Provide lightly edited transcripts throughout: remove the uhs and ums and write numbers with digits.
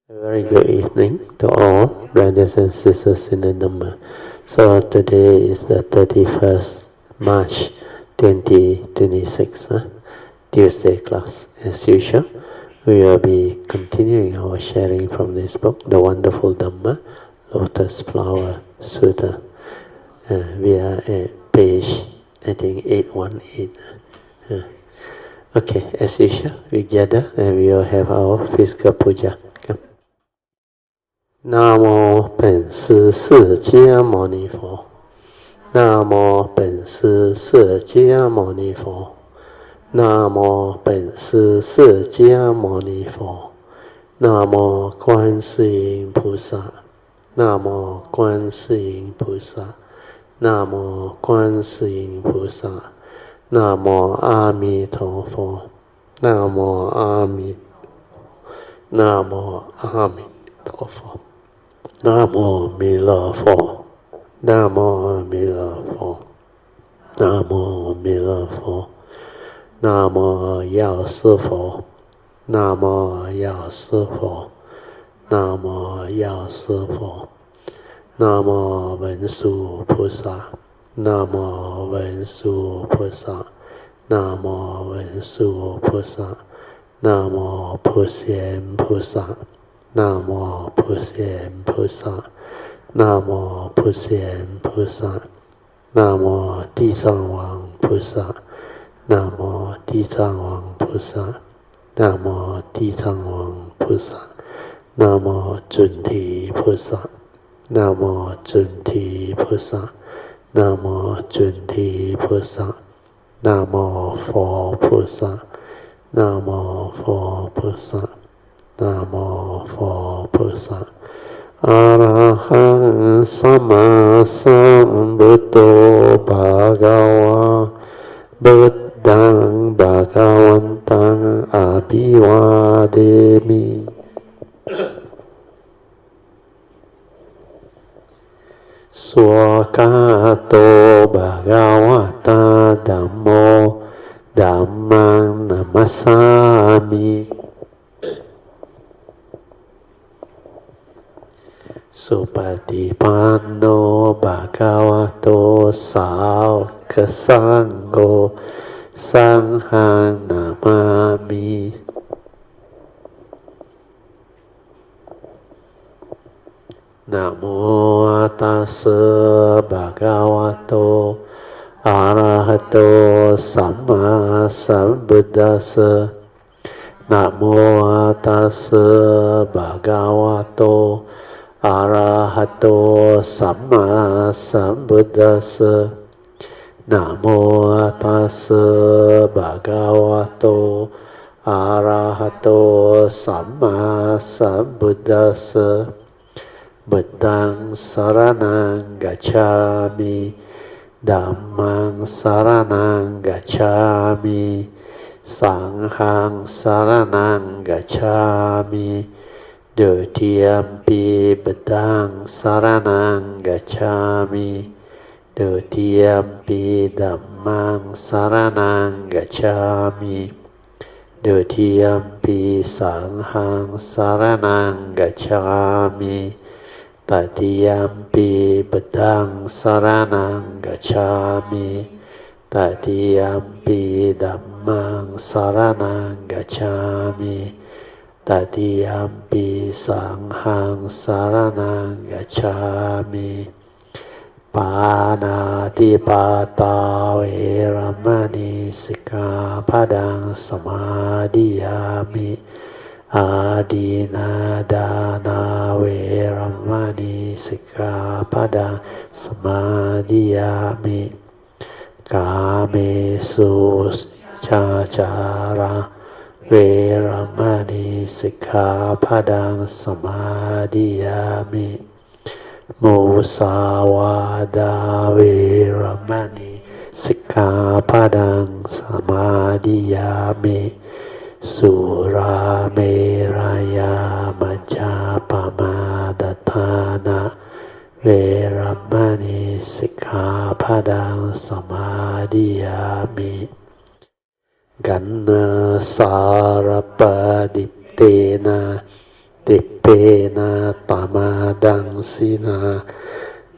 A very good evening to all brothers and sisters in the Dhamma. So today is the 31st March 2026, Tuesday class. As usual, we will be continuing our sharing from this book, the wonderful Dhamma, Lotus Flower Sutra. We are at page, I think, 818. Okay, as usual, we gather and we will have our physical puja. 南无本师释迦牟尼佛，南无本师释迦牟尼佛，南无本师释迦牟尼佛，南无观世音菩萨，南无观世音菩萨，南无观世音菩萨，南无阿弥陀佛，南无阿弥，南无阿弥陀佛。南无弥勒佛，南无弥勒佛，南无弥勒佛，南无药师佛，南无药师佛，南无药师佛，南无文殊菩萨，南无文殊菩萨，南无文殊菩萨，南无普贤菩萨。南无普贤菩萨，南无普贤菩萨，南无地藏王菩萨，南无地藏王菩萨，南无地藏王菩萨，南无准提菩萨，南无准提菩萨，南无准提菩萨，南无佛菩萨，南无佛菩萨。南无佛菩萨，阿拉汉萨玛萨布多巴嘎瓦，布当巴嘎วัน当阿比瓦德米。สวากาโตบะกาวะตาธัมโมธัมมังนะมัสสามิ สุปฏิปันโนภะคะวะโตสาวกสังโฆสังฆังนามามินะโมตัสสะภะคะวะโตอะระหะโตสัมมาสัมพุทธัสสะนะโมตัสสะภะคะวะโตอะระหะโตสัมมาสัมพุทธัสสะนะโมตัสสะภะคะวะโตอะระหะโตสัมมาสัมพุทธัสสะบุตตังสรณังกัจฉามิธัมมังสรณังกัจฉามิสังฆังสรณังกัจฉามิDutiyampi bedang saranang gacchami Dutiyampi dhammang saranang gacchami Dutiyampi sanghang saranang gacchami Tatiyampi bedang saranang gacchami Tatiyampi dhammang saranang gacchami Tatiyampi sanghang saranang gacchami Panati pata veramani sikkhapadang samadhiyami Adina dana veramani sikkhapadang samadhiyami Kamesu chachara Veramani sikkhapadang samadhiyami Musawada veramani sikkhapadang samadhiyami Surameraya majjapamadatthana Veramani sikkhapadang samadhiyami Ganna sarapa diptena ติ na tamadang sina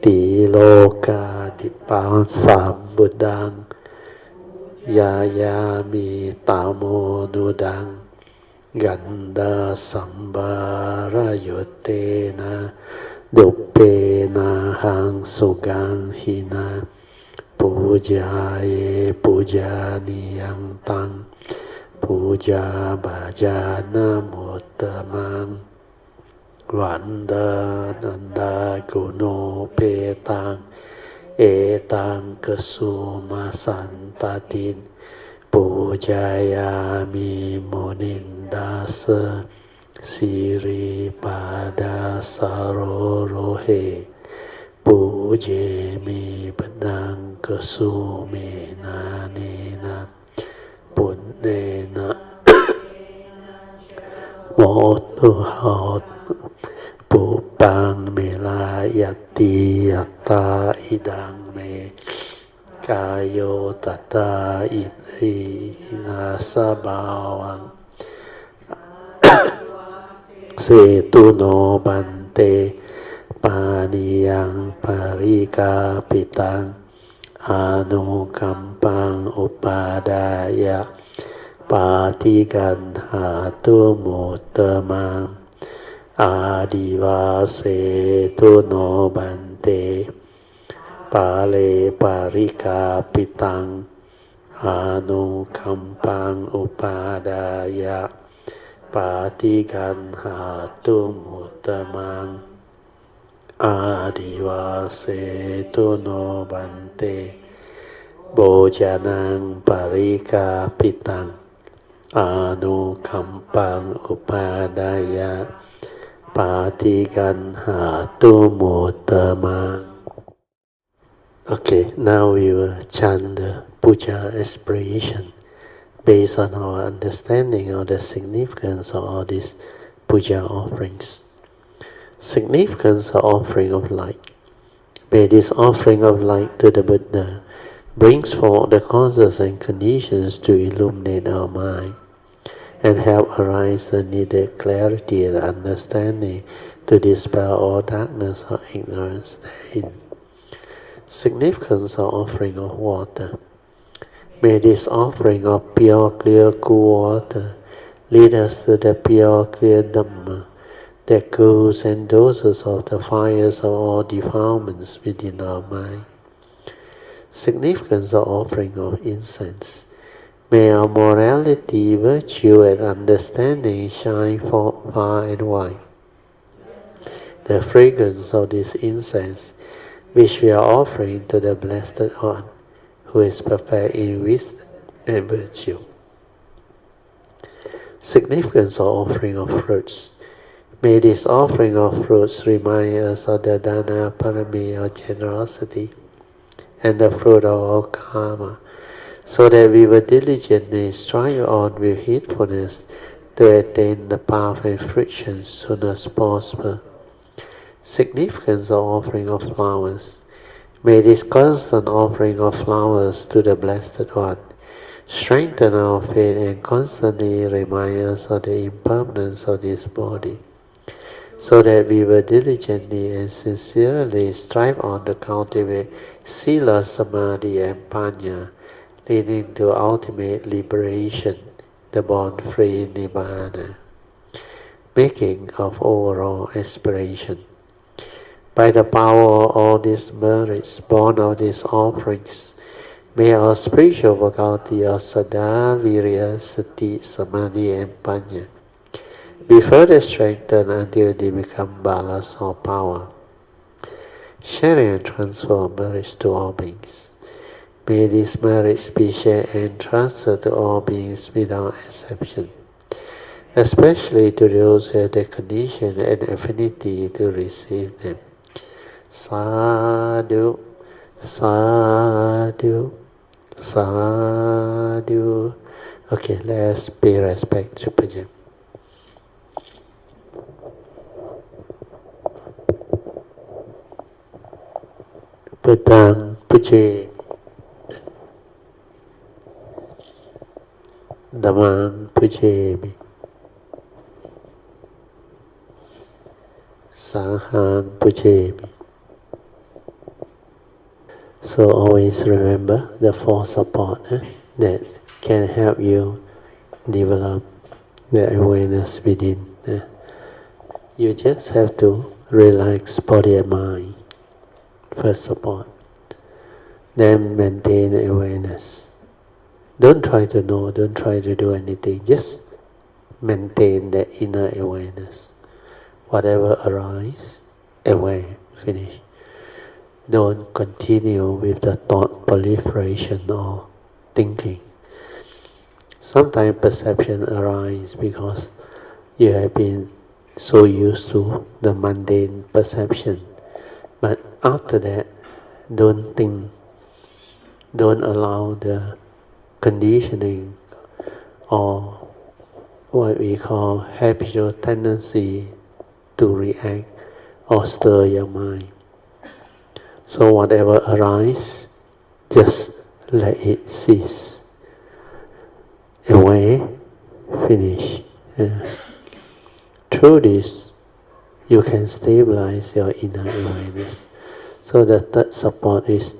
ti loka dipang sambudang yayami tamo nudang ganda sambara yotena dupena hang sugang hina pujaye pujaniyang tang puja bhajana muttamang vanda nanda guno petang etang kesuma santatin pujayami munindasa siri pada sarorohe pujemi bedang kesumena nena punnena motuhaut pupang melayati yatta idang me kayo tata inasa bawang setuno bante paniyang parika pitang anu kampang upadaya patigan hatu mutamang adivase tuno bante pale parika pitang anu kampang upadaya patigan hatu mutamang adivase tuno bante bojanang parika pitang anu kampang upadaya patigan hatu mutamang. Okay, now we will chant the Puja aspiration based on our understanding of the significance of all these Puja offerings. Significance of offering of light. May this offering of light to the Buddha brings forth the causes and conditions to illuminate our mind and help arise the needed clarity and understanding to dispel all darkness or ignorance therein. Significance of offering of water. May this offering of pure, clear, cool water lead us to the pure, clear Dhamma that cools and doses off the fires of all defilements within our mind. Significance of offering of incense. May our morality, virtue, and understanding shine forth far and wide. The fragrance of this incense, which we are offering to the Blessed One, who is perfect in wisdom and virtue. Significance of offering of fruits. May this offering of fruits remind us of the Dana Parami of generosity and the fruit of all karma, so that we will diligently strive on with heedfulness to attain the path and fruition as soon as possible. Significance of offering of flowers. May this constant offering of flowers to the Blessed One strengthen our faith and constantly remind us of the impermanence of this body, so that we will diligently and sincerely strive on to cultivate Sila, Samadhi, and Panya, leading to ultimate liberation, the born-free Nibbana. Making of overall aspiration. By the power of all these merits born of these offerings, may our spiritual faculty of Saddha, Virya, Sati, Samadhi, and Panya be further strengthened until they become balas or power, sharing and transfer merits to all beings. May these merits be shared and transferred to all beings without exception, especially to those who have the condition and affinity to receive them. Sadhu, sadhu, sadhu. Okay, let's pay respect to Puja. Buddhang Puja, Dhammang Puja. Sahan Pujemi. So always remember the four support that can help you develop the awareness within. You just have to relax body and mind. First support. Then maintain awareness. Don't try to know, don't try to do anything. Just maintain the inner awareness. Whatever arises, aware, finish. Don't continue with the thought proliferation or thinking. Sometimes perception arises because you have been so used to the mundane perception. But after that, don't think, don't allow the conditioning or what we call habitual tendency to react or stir your mind. So whatever arises, just let it cease. Away, finish. Through this, you can stabilize your inner awareness. So the third support is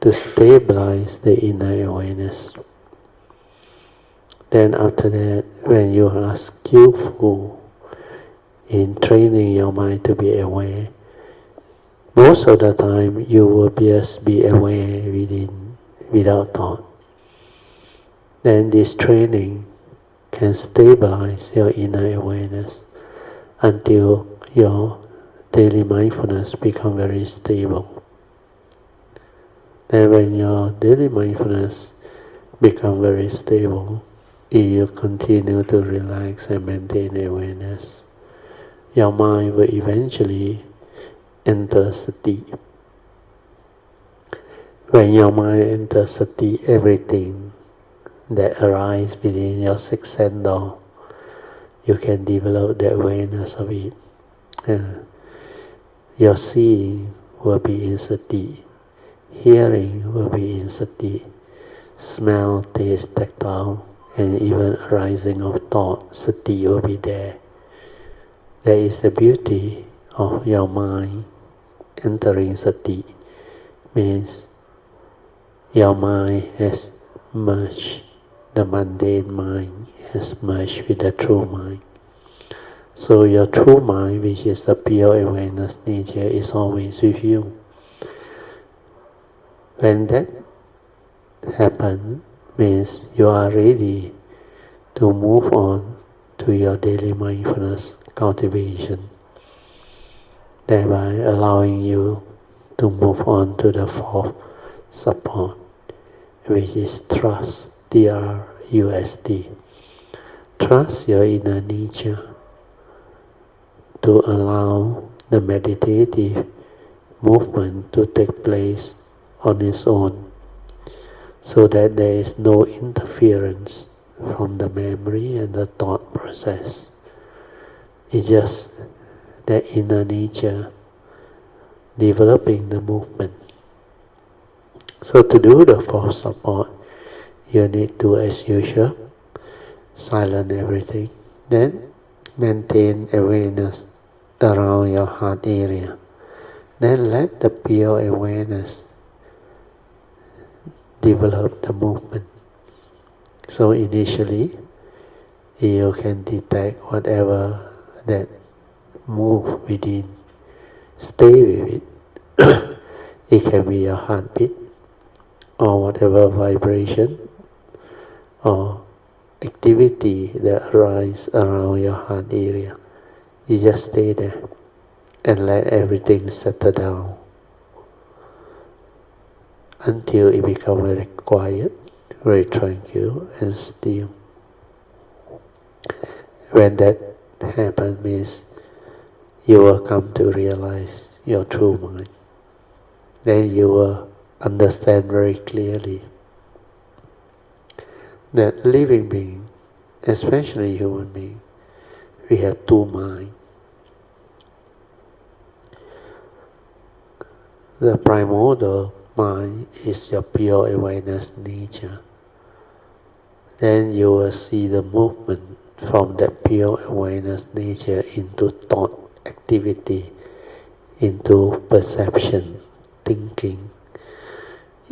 to stabilize the inner awareness. Then after that, when you are skillful in training your mind to be aware, most of the time you will just be aware without thought. Then this training can stabilize your inner awareness until your daily mindfulness becomes very stable. Then when your daily mindfulness becomes very stable, if you continue to relax and maintain awareness, your mind will eventually enter sati. When your mind enters sati, everything that arises within your sixth sense door, you can develop the awareness of it. Your seeing will be in sati, hearing will be in sati, smell, taste, tactile, and even arising of thought, sati will be there. That is the beauty of your mind entering sati, means your mind has merged, the mundane mind has merged with the true mind. So your true mind, which is the pure awareness nature, is always with you. When that happens, means you are ready to move on to your daily mindfulness cultivation, thereby allowing you to move on to the fourth support, which is trust, T-R-U-S-T. Trust your inner nature to allow the meditative movement to take place on its own, so that there is no interference from the memory and the thought process. It's just the inner nature developing the movement. So to do the fourth support, you need to, as usual, silence everything. Then maintain awareness around your heart area. Then let the pure awareness develop the movement. So initially, you can detect whatever that move within. Stay with it. It can be your heartbeat, or whatever vibration or activity that arises around your heart area. You just stay there and let everything settle down until it becomes very quiet, very tranquil and still. When that happens, means you will come to realize your true mind. Then you will understand very clearly that living being, especially human being, we have two minds. The primordial mind is your pure awareness nature. Then you will see the movement from that pure awareness nature into thought activity into perception, thinking,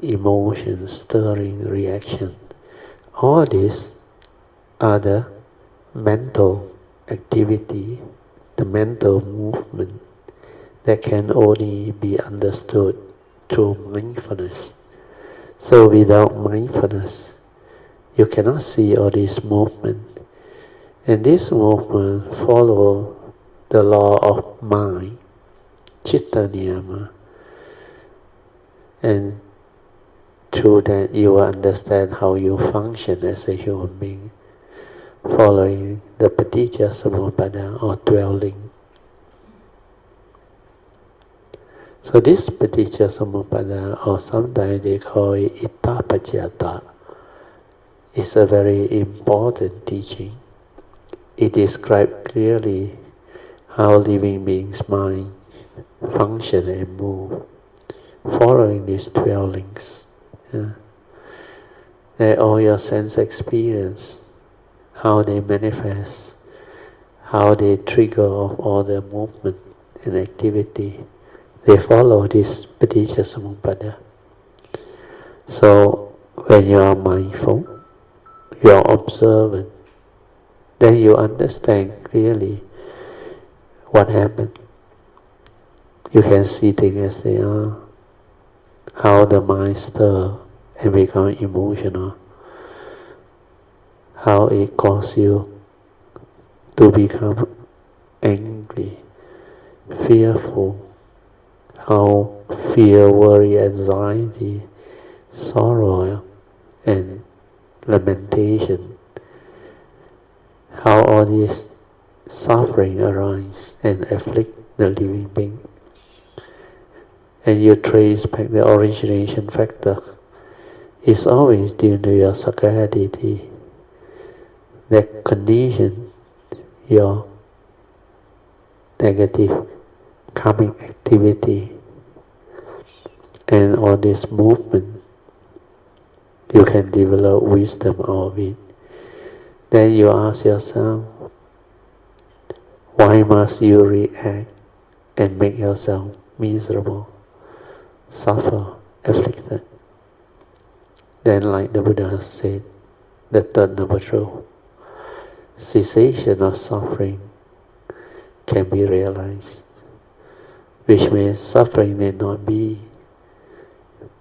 emotion, stirring, reaction. All these are the mental activity, the mental movement that can only be understood through mindfulness. So without mindfulness, you cannot see all this movement. And this movement follows the law of mind, Chitta Niyama. And through that you will understand how you function as a human being, following the Paticca Samuppada or dwelling. So this Paticca Samuppada, or sometimes they call it Ittapajjata, is a very important teaching. It describes clearly how living beings' mind function and move, following these dwellings. That all your sense experience, how they manifest, how they trigger all the movement and activity, they follow this Paticca Samuppada. So when you are mindful, you are observant, then you understand clearly what happened. You can see things as they are, how the mind stirs and becomes emotional, how it causes you to become angry, fearful, how fear, worry, anxiety, sorrow, and lamentation, how all this suffering arise and afflict the living being. And you trace back the origination factor. It's always due to your Sakkaya Ditthi that condition your negative karmic activity and all this movement. You can develop wisdom out of it. Then you ask yourself, why must you react and make yourself miserable, suffer, afflicted? Then, like the Buddha said, the third noble truth, cessation of suffering can be realized, which means suffering may not be.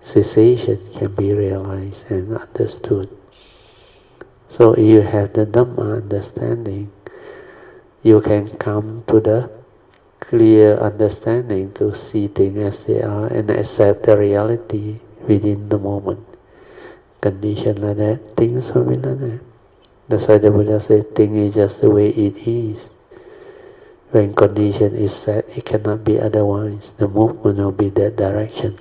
Cessation can be realized and understood. So if you have the Dhamma understanding, you can come to the clear understanding to see things as they are and accept the reality within the moment. Condition like that, things will be like that. That's why the Buddha said, thing is just the way it is. When condition is set, it cannot be otherwise. The movement will be that direction.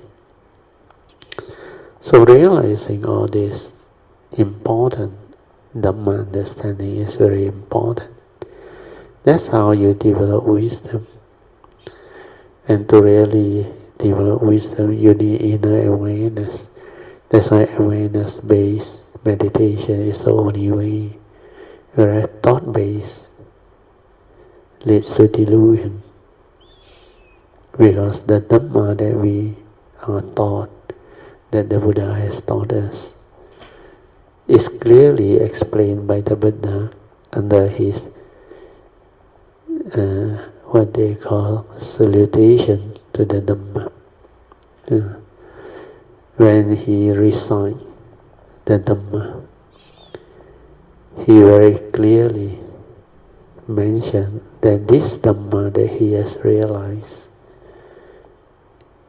So realizing all this important Dhamma understanding is very important. That's how you develop wisdom. And to really develop wisdom, you need inner awareness. That's why awareness-based meditation is the only way. Whereas thought-based leads to delusion. Because the Dhamma that we are taught, that the Buddha has taught us, is clearly explained by the Buddha under his what they call salutation to the Dhamma. When he recites the Dhamma, he very clearly mentioned that this Dhamma that he has realized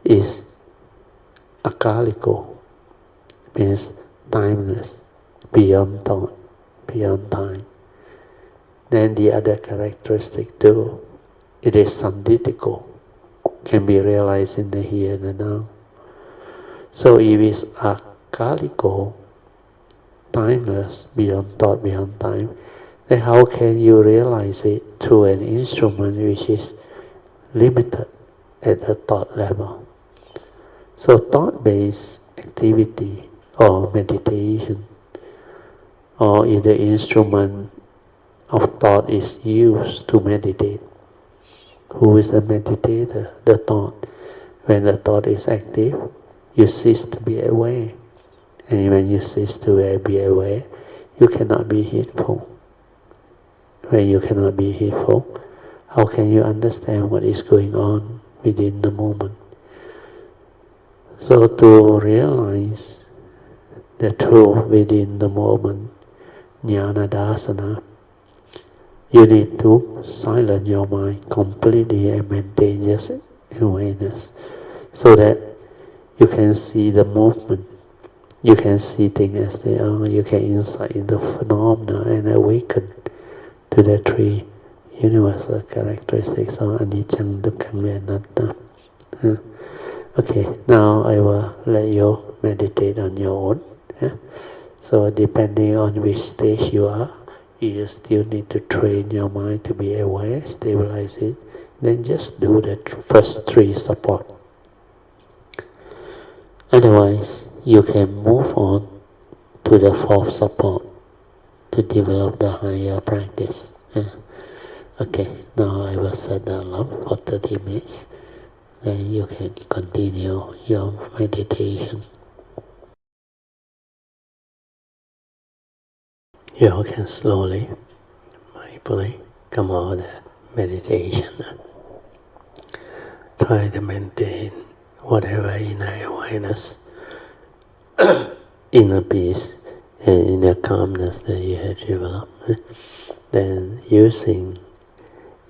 is akaliko, means timeless, beyond thought, beyond time. Then the other characteristic too, it is sanditiko, can be realized in the here and the now. So if it's akaliko, timeless, beyond thought, beyond time, then how can you realize it through an instrument which is limited at the thought level? So thought-based activity or meditation, or if the instrument of thought is used to meditate, Who is a meditator? The thought. When the thought is active, you cease to be aware. And when you cease to be aware, you cannot be heedful. When you cannot be heedful, how can you understand what is going on within the moment? So to realize the truth within the moment, jnana dasana, you need to silence your mind completely and maintain just awareness, so that you can see the movement, you can see things as they are, you can insight into phenomena and awaken to the three universal characteristics of anicca, dukkha, and anatta. Okay, now I will let you meditate on your own. So depending on which stage you are, you still need to train your mind to be aware, stabilize it. Then just do the first three support. Otherwise, you can move on to the fourth support to develop the higher practice. Okay, now I will set the alarm for 30 minutes. Then you can continue your meditation. You all can slowly, mindfully come out of the meditation. Try to maintain whatever inner awareness, inner peace, and inner calmness that you have developed. Then using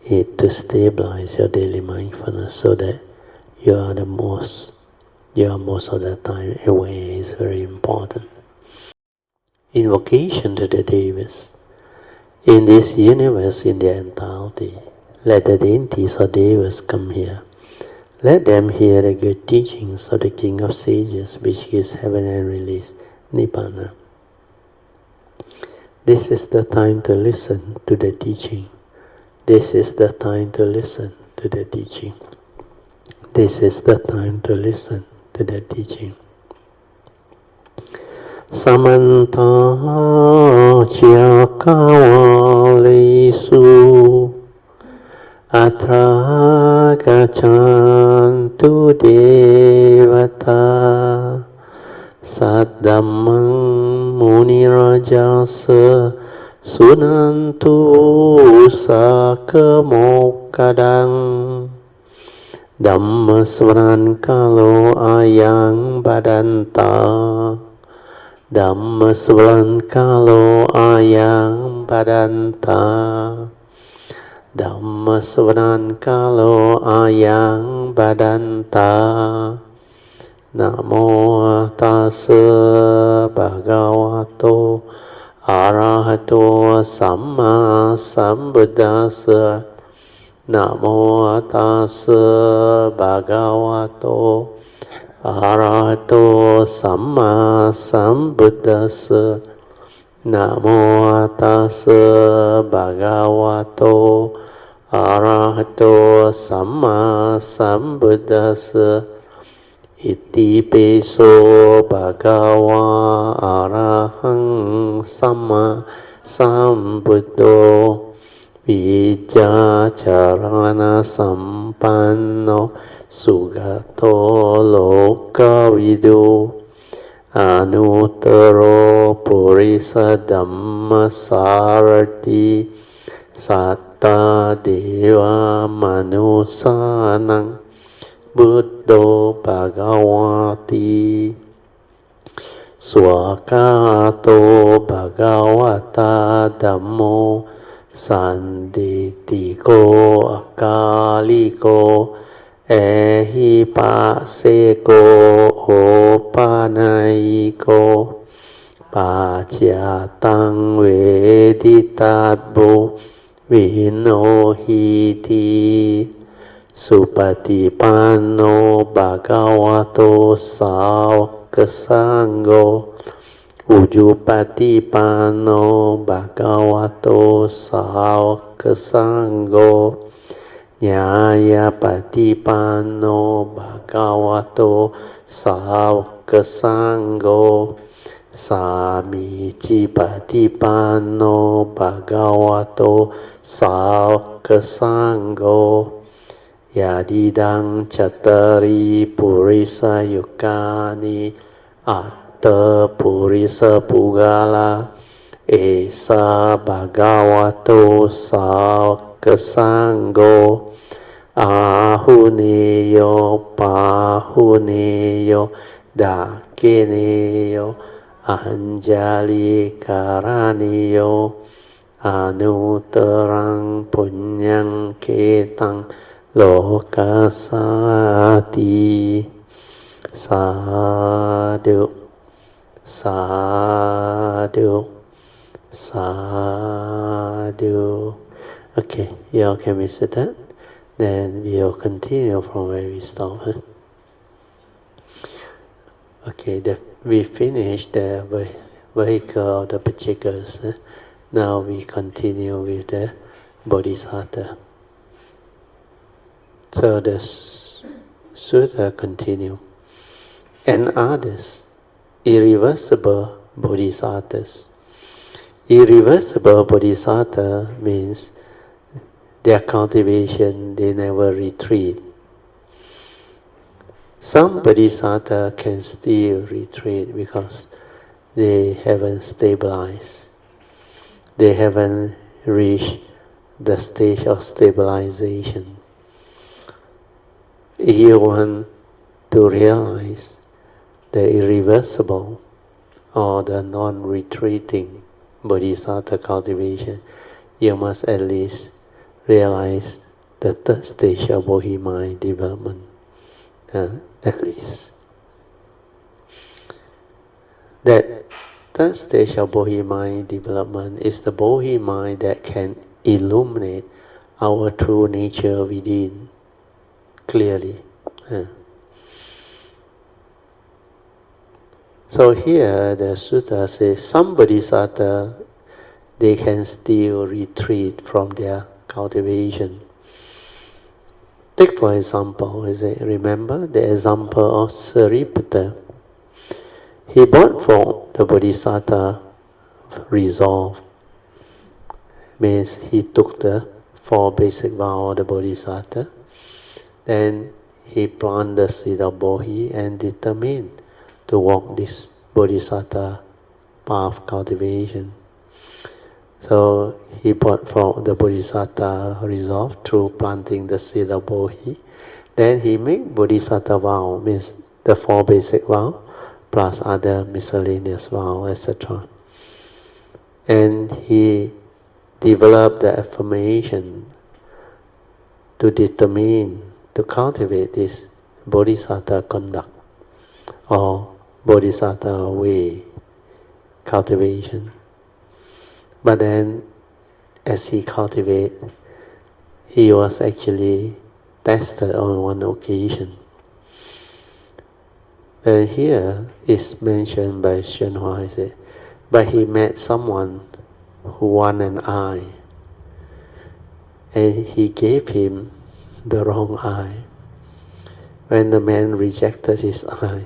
it to stabilize your daily mindfulness, so that you are most of the time aware is very important. Invocation to the Devas. In this universe in their entirety, let the deities or Devas come here. Let them hear the good teachings of the King of Sages, which gives heaven and release, Nibbana. This is the time to listen to the teaching. This is the time to listen to the teaching. This is the time to listen to the teaching. Samanta Chakavalesu Atra Gachantu Devata Saddhammang Munirajasa Sunantu Sakamokadang Dhamma Sharing Kalo Ayang Badanta Dhamma Sharing Kalo Ayang Badanta Dhamma Sharing Kalo Ayang Badanta Namo Tassa Bhagavato Arahato Samma Sambuddhassa Namo Tassa Bhagavato Arahato Samma Sambuddhassa Namo Tassa Bhagavato Arahato Samma Sambuddhassa Iti Peso Bhagava Arahang Samma Sambuddho Vijacharana Sampanno Sugato Lokavidu Anuttaro Purisa Dhamma Sarati Satta Deva Manusanang Buddho Bhagavati Swakato Bhagavata Dhammo Sanditiko Akaliko Ehipaseko Opanaiko Pacyatang Veditabo Vinohiti Supatipanno Bhagavato Sāvaka Sangho Ujupatipanno Bhagavato Sāvaka Sangho Nyayapatipanno Bhagavato Sāvaka Sangho Samicipatipanno Bhagavato Sāvaka Sangho Yadidang Chattari Purisa Yukani Atta Purisa Pugala Esa Bhagavato Sākasaṅgo Ahuneyo Pahuneyo Dakineyo Anjali Karaniyo Anutarang Punyang Ketang Lokasati. Sadhu, sadhu, sadhu. Okay, you all can we sit that? Then we'll continue from where we stopped. Okay, we finished the vehicle of the particles. Now we continue with the Bodhisattva. So the Sutta continue. And others, irreversible Bodhisattvas. Irreversible Bodhisattva means their cultivation, they never retreat. Some Bodhisattva can still retreat because they haven't stabilized. They haven't reached the stage of stabilization. If you want to realize the irreversible or the non-retreating Bodhisattva cultivation, you must at least realize the third stage of Bohi-mind development, at least. That third stage of Bohi-mind development is the Bohi-mind that can illuminate our true nature within clearly. So here the sutta says some Bodhisattva, they can still retreat from their cultivation. Take for example, remember the example of Sariputta. He brought forth the Bodhisattva resolve. Means he took the 4 basic vows of the Bodhisattva. Then he planted the seed of Bodhi and determined to walk this Bodhisattva path cultivation. So he brought forth the Bodhisattva resolve through planting the seed of Bodhi. Then he made Bodhisattva vow, means the 4 basic vows, plus other miscellaneous vows, etc. And he developed the affirmation to determine, to cultivate this Bodhisattva conduct or Bodhisattva way cultivation. But then, as he cultivated, he was actually tested on one occasion. And here is mentioned by宣化, but he met someone who won an eye, and he gave him the wrong eye. When the man rejected his eye,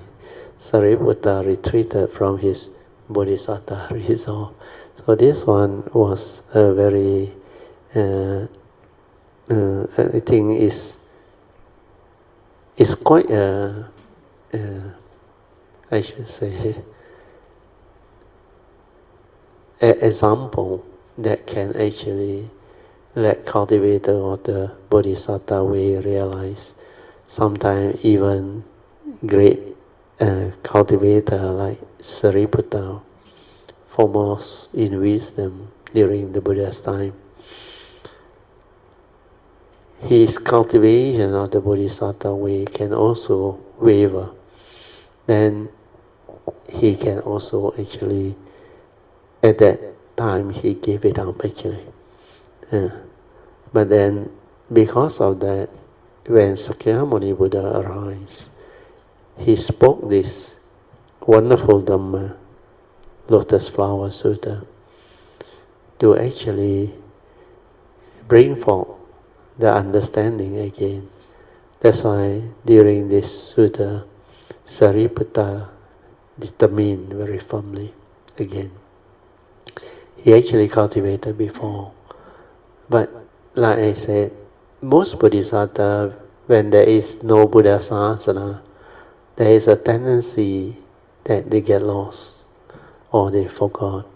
Sariputta retreated from his Bodhisattva resolve. So this one was a very, I think is quite I should say, an example that can actually let cultivator of the Bodhisattva way realize. Sometimes even great cultivator like Sariputta, foremost in wisdom during the Buddha's time, his cultivation of the Bodhisattva way can also waver. Then he can also actually, at that time he gave it up actually. But then because of that, when Sakyamuni Buddha arrives, he spoke this wonderful Dhamma, Lotus Flower Sutta, to actually bring forth the understanding again. That's why during this sutta, Sariputta determined very firmly again. He actually cultivated before, but like I said, most Bodhisattvas when there is no Buddha Sasana, there is a tendency that they get lost or they forgot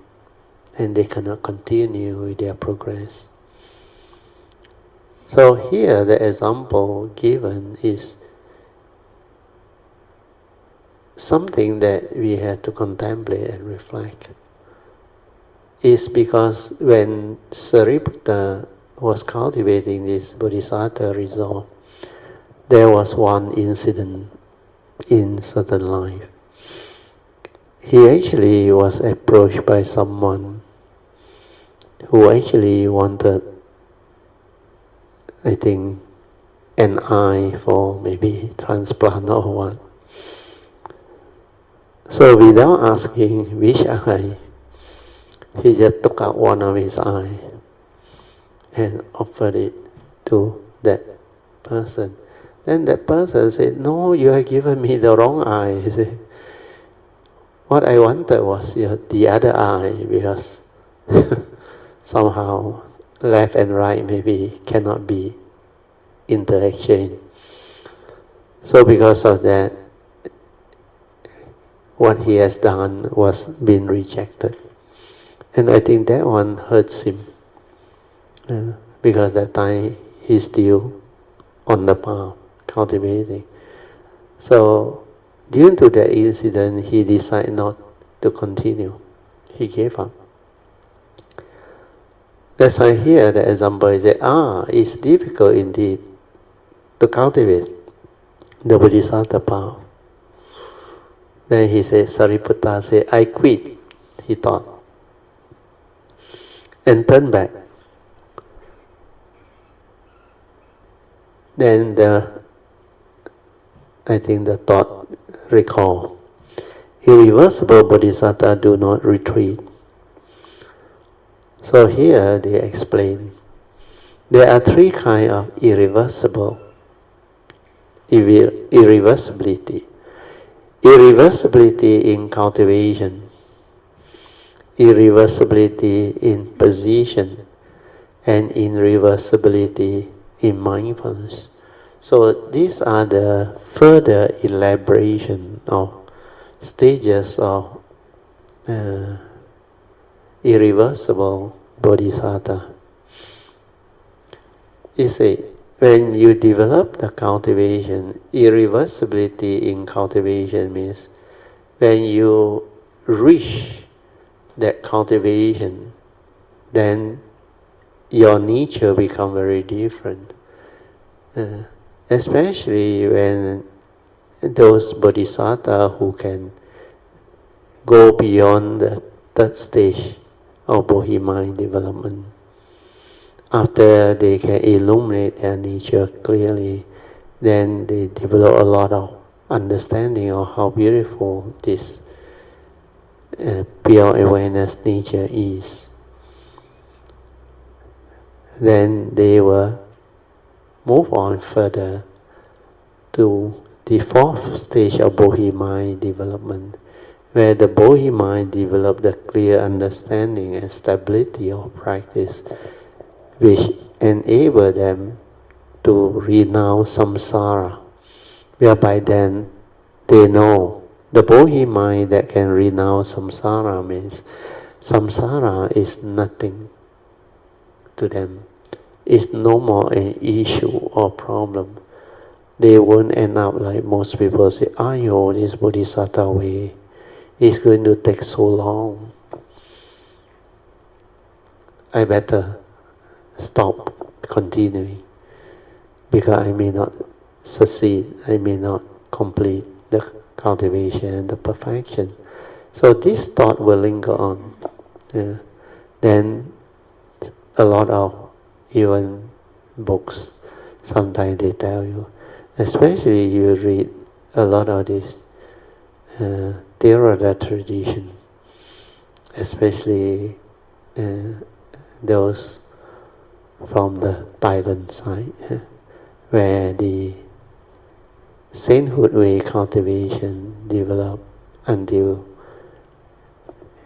and they cannot continue with their progress. So here the example given is something that we have to contemplate and reflect. Is because when Sariputta was cultivating this Bodhisattva resolve, there was one incident in certain life. He actually was approached by someone who actually wanted, I think, an eye for maybe transplant or what. So without asking which eye, he just took out one of his eye and offered it to that person. Then that person said, "No, you have given me the wrong eye." He said, "What I wanted was the other eye, because somehow left and right maybe cannot be interexchanged." So because of that, what he has done was being rejected. And I think that one hurts him, because that time he's still on the path, cultivating. So, due to that incident, he decided not to continue. He gave up. That's why here the example is that, it's difficult indeed to cultivate the Bodhisattva path. Then he said, Sariputta said, "I quit," he thought, and turned back. Then I think the thought recall, irreversible Bodhisattva do not retreat. So here they explain, there are three kinds of irreversibility. Irreversibility in cultivation, irreversibility in position, and irreversibility in mindfulness. So these are the further elaboration of stages of irreversible bodhisattva. You see, when you develop the cultivation, irreversibility in cultivation means when you reach that cultivation, then your nature becomes very different. Especially when those bodhisattvas who can go beyond the third stage of Bodhi mind development. After they can illuminate their nature clearly, then they develop a lot of understanding of how beautiful this pure awareness nature is. Then they will move on further to the fourth stage of Bodhi mind development, where the Bodhi mind develop the clear understanding and stability of practice, which enable them to renounce samsara, whereby then they know the Bodhi mind that can renounce samsara means samsara is nothing to them. It's no more an issue or problem. They won't end up like most people say, this bodhisattva way is going to take so long. I better stop continuing, because I may not succeed, I may not complete the cultivation and the perfection. So this thought will linger on. Then a lot of even books, sometimes they tell you, especially you read a lot of this Theravada tradition, especially those from the Thailand side, where the sainthood way cultivation develop until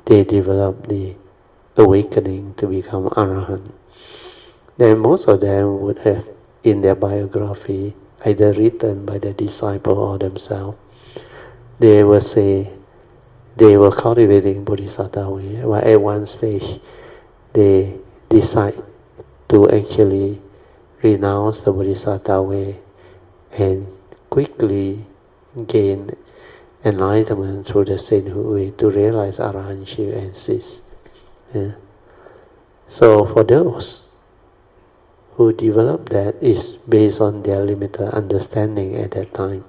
they develop the awakening to become Arahant. Then most of them would have in their biography either written by the disciple or themselves, they will say they were cultivating Bodhisattva way, but at one stage they decide to actually renounce the Bodhisattva way and quickly gain enlightenment through the sainthood way to realize arahantship and cease. Yeah. So for those who develop that is based on their limited understanding at that time.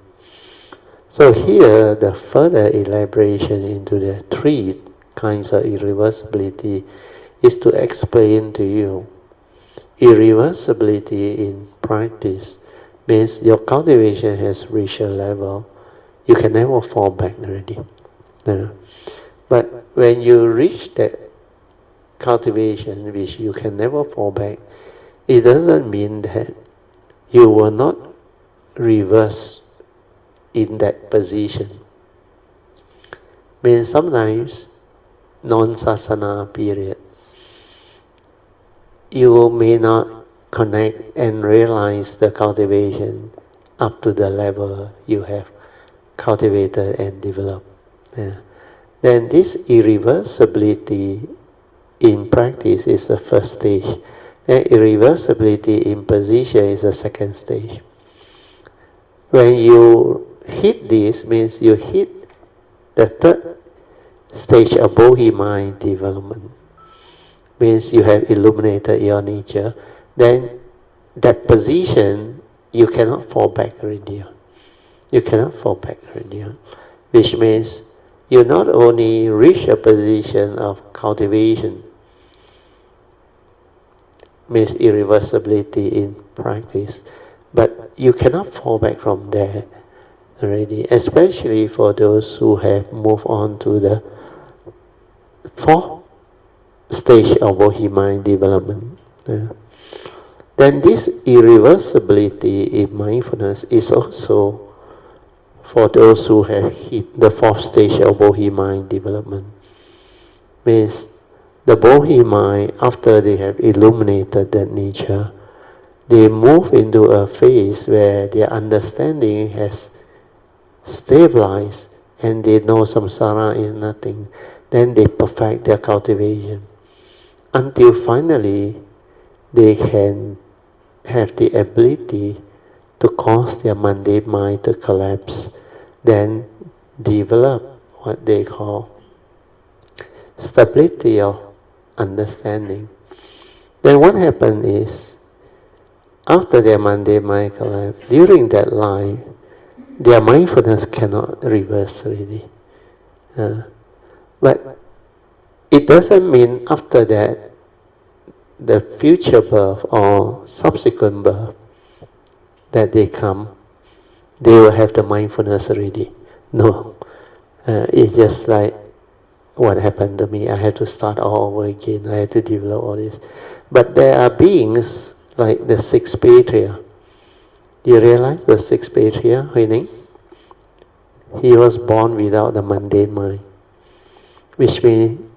So here the further elaboration into the three kinds of irreversibility is to explain to you. Irreversibility in practice means your cultivation has reached a level you can never fall back already. But when you reach that cultivation which you can never fall back, it doesn't mean that you will not reverse in that position. Means sometimes non-sasana period, you may not connect and realize the cultivation up to the level you have cultivated and developed. Then this irreversibility in practice is the first stage. Then irreversibility in position is the second stage. When you hit this, means you hit the third stage of Bodhi mind development. Means you have illuminated your nature. Then that position, you cannot fall back already. You cannot fall back already. Which means you not only reach a position of cultivation, means irreversibility in practice, but you cannot fall back from there already, especially for those who have moved on to the fourth stage of Bodhi mind development. Then this irreversibility in mindfulness is also for those who have hit the fourth stage of Bodhi mind development. Means the Bodhi mind, after they have illuminated that nature, they move into a phase where their understanding has stabilized and they know samsara is nothing. Then they perfect their cultivation until finally they can have the ability to cause their mundane mind to collapse, then develop what they call stability of understanding. Then what happens is, after their mundane mind collapse, during that life, their mindfulness cannot reverse really. But it doesn't mean after that, the future birth or subsequent birth that they come, they will have the mindfulness already. No. It's just like what happened to me. I have to start all over again. I have to develop all this. But there are beings like the sixth patriarch. You realize the sixth patriarch, Huining? He was born without the mundane mind, which means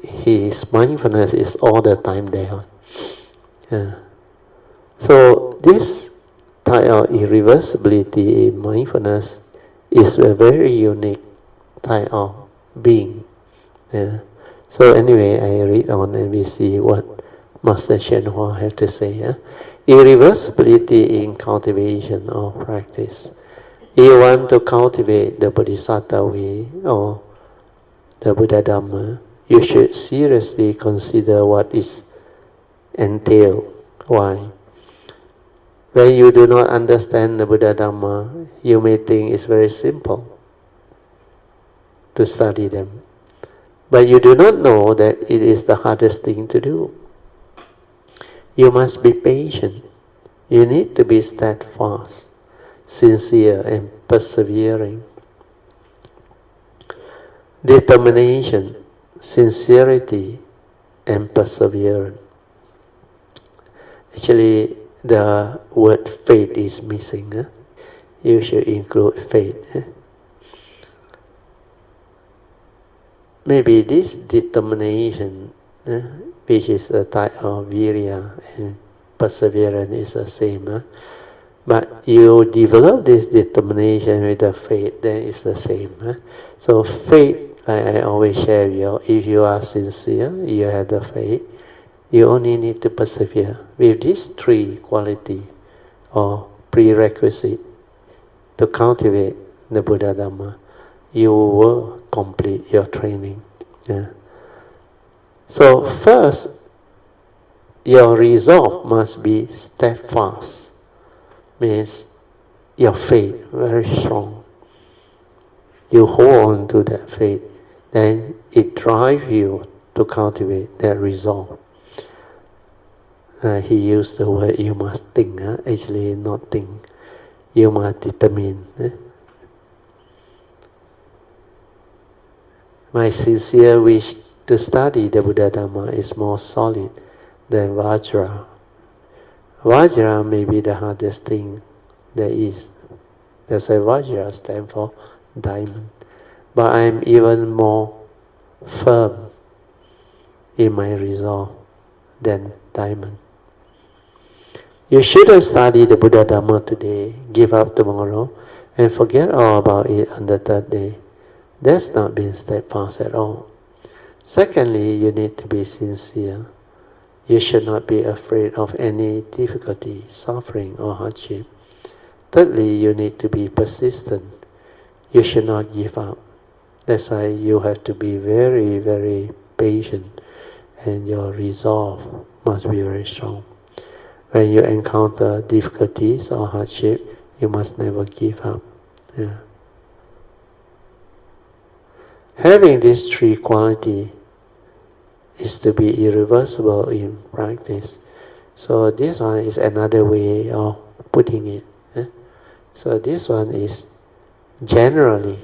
his mindfulness is all the time there. So this type of irreversibility in mindfulness is a very unique type of being. So anyway, I read on and we see what Master Shen Hua had to say. Irreversibility in cultivation or practice. You want to cultivate the Bodhisattva way or the Buddha Dhamma, you should seriously consider what is entailed. Why? When you do not understand the Buddha Dhamma, you may think it's very simple to study them. But you do not know that it is the hardest thing to do. You must be patient. You need to be steadfast, sincere and persevering. Determination, sincerity and perseverance. Actually, the word faith is missing. You should include faith. Maybe this determination, which is a type of virya, and perseverance is the same. But you develop this determination with the faith, then it's the same. Huh? So faith, like I always share with you, if you are sincere, you have the faith, you only need to persevere. With these three qualities or prerequisite to cultivate the Buddha Dhamma, you will complete your training. Yeah. So first, your resolve must be steadfast. Means your faith very strong. You hold on to that faith, then it drives you to cultivate that resolve. He used the word you must think, actually not think. You must determine. My sincere wish to study the Buddha Dhamma is more solid than Vajra. Vajra may be the hardest thing there is. That's why Vajra stands for diamond. But I am even more firm in my resolve than diamond. You shouldn't study the Buddha Dhamma today, give up tomorrow, and forget all about it on the third day. That's not being steadfast at all. Secondly, you need to be sincere. You should not be afraid of any difficulty, suffering, or hardship. Thirdly, you need to be persistent. You should not give up. That's why you have to be very, very patient, and your resolve must be very strong. When you encounter difficulties or hardship, you must never give up. Yeah. Having these three qualities is to be irreversible in practice. So this one is another way of putting it. So this one is generally,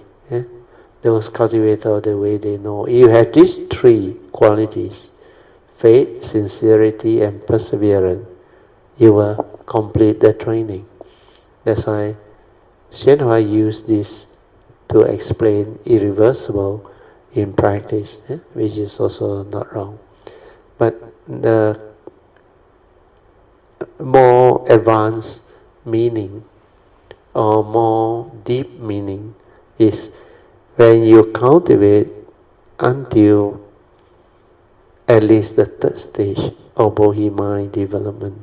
those cultivators, the way they know. You have these three qualities, faith, sincerity, and perseverance, you will complete the training. That's why Hsuan used this to explain irreversible in practice, which is also not wrong. But the more advanced meaning or more deep meaning is when you cultivate until at least the third stage of Bodhi mind development.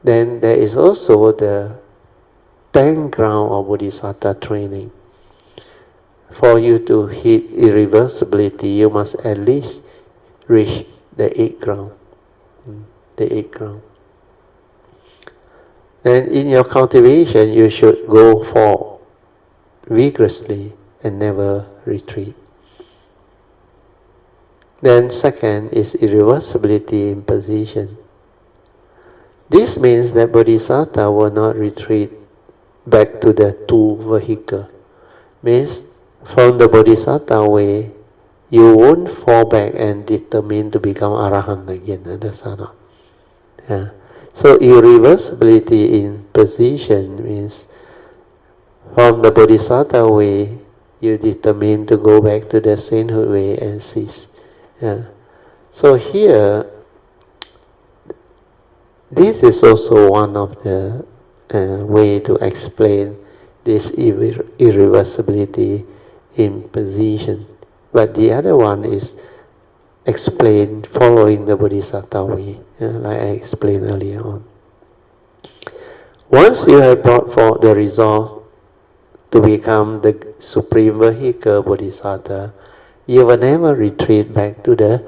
Then there is also the 10th ground of Bodhisattva training. For you to hit irreversibility, you must at least reach the 8th ground. The 8th ground. Then in your cultivation, you should go forward vigorously and never retreat. Then second is irreversibility in position. This means that Bodhisattva will not retreat back to the two vehicle. Means from the Bodhisattva way, you won't fall back and determine to become Arahant again. That's not. Yeah. So irreversibility in position means from the Bodhisattva way, you determine to go back to the sainthood way and cease. Yeah. So here, this is also one of the way to explain this irreversibility in position. But the other one is explained following the Bodhisattva way, like I explained earlier on. Once you have brought forth the resolve to become the supreme vehicle Bodhisattva, you will never retreat back to the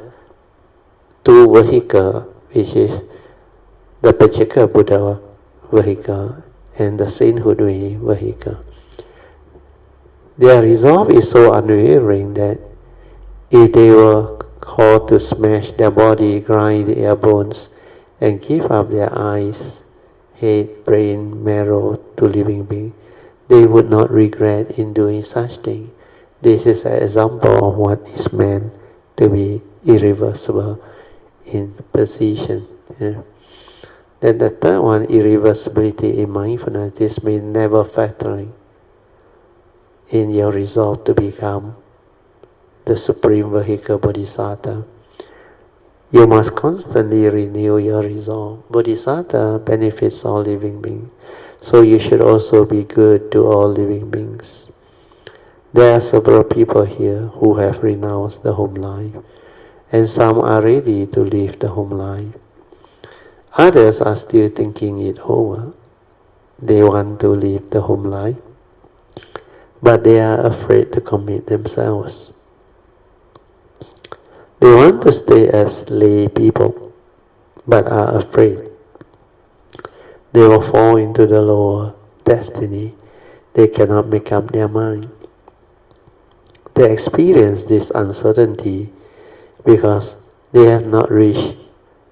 two vehicle, which is the Pacceka Buddha vehicle and the sainthood way vehicle. Their resolve is so unwavering that if they were called to smash their body, grind their bones, and give up their eyes, head, brain, marrow to living beings, they would not regret in doing such thing. This is an example of what is meant to be irreversible in position. Yeah. Then the third one, irreversibility in mindfulness. This means never faltering in your resolve to become the supreme vehicle Bodhisattva. You must constantly renew your resolve. Bodhisattva benefits all living beings, so you should also be good to all living beings. There are several people here who have renounced the home life, and some are ready to leave the home life. Others are still thinking it over. They want to leave the home life, but they are afraid to commit themselves. They want to stay as lay people, but are afraid they will fall into the lower destiny. They cannot make up their mind. They experience this uncertainty because they have not reached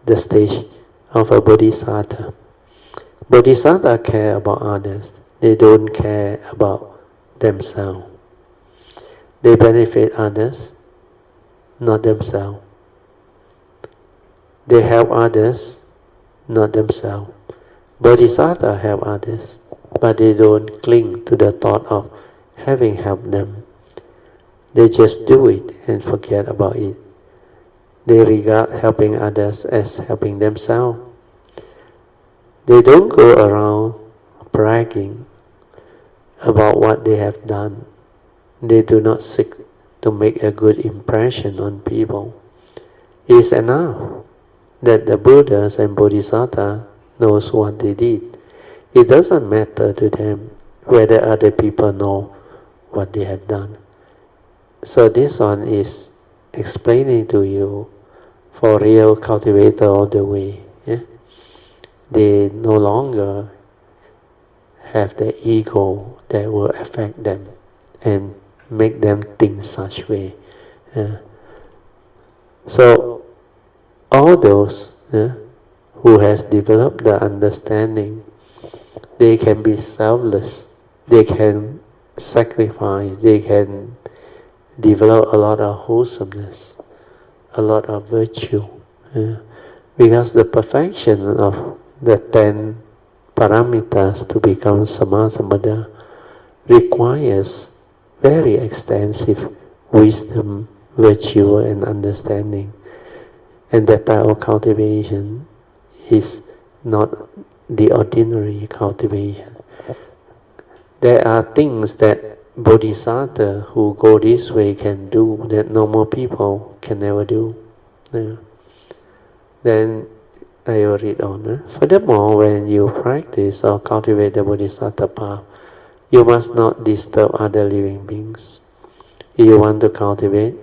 the stage of a bodhisattva. Bodhisattvas care about others. They don't care about themselves. They benefit others, not themselves. They help others, not themselves. Bodhisattvas help others, but they don't cling to the thought of having helped them. They just do it and forget about it. They regard helping others as helping themselves. They don't go around bragging about what they have done. They do not seek to make a good impression on people. It is enough that the Buddhas and Bodhisattvas knows what they did. It doesn't matter to them whether other people know what they have done. So this one is explaining to you for real cultivator of the way. Yeah? They no longer have the ego that will affect them and make them think such way. So all those who has developed the understanding, they can be selfless, they can sacrifice, they can develop a lot of wholesomeness, a lot of virtue, because the perfection of the 10 paramitas to become Sammasambuddha requires very extensive wisdom, virtue and understanding. And that type of cultivation is not the ordinary cultivation. There are things that Bodhisattva who go this way can do that normal people can never do. Then I will read on. Furthermore, when you practice or cultivate the Bodhisattva path, you must not disturb other living beings. If you want to cultivate,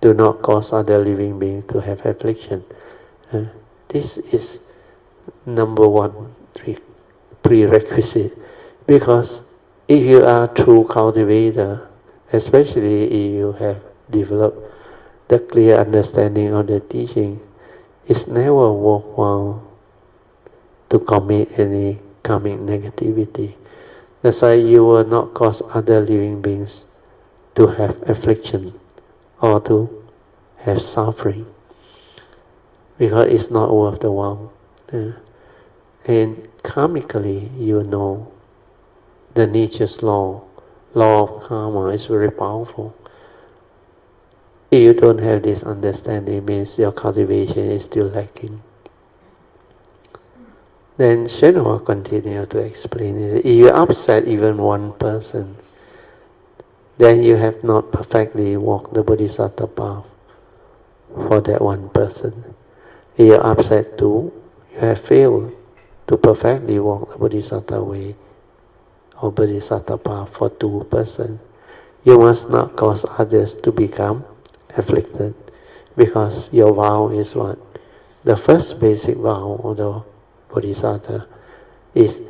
do not cause other living beings to have affliction. This is number one prerequisite, because if you are a true cultivator, especially if you have developed the clear understanding of the teaching, it's never worthwhile to commit any karmic negativity. That's why you will not cause other living beings to have affliction or to have suffering, because it's not worth the while. And karmically, you know the nature's law of karma is very powerful. If you don't have this understanding, it means your cultivation is still lacking. Then Shenhua continued to explain, if you upset even one person, then you have not perfectly walked the Bodhisattva path for that one person. If you upset two, you have failed to perfectly walk the Bodhisattva way or Bodhisattva path for two persons. You must not cause others to become afflicted, because your vow is what? The first basic vow of the Bodhisattva is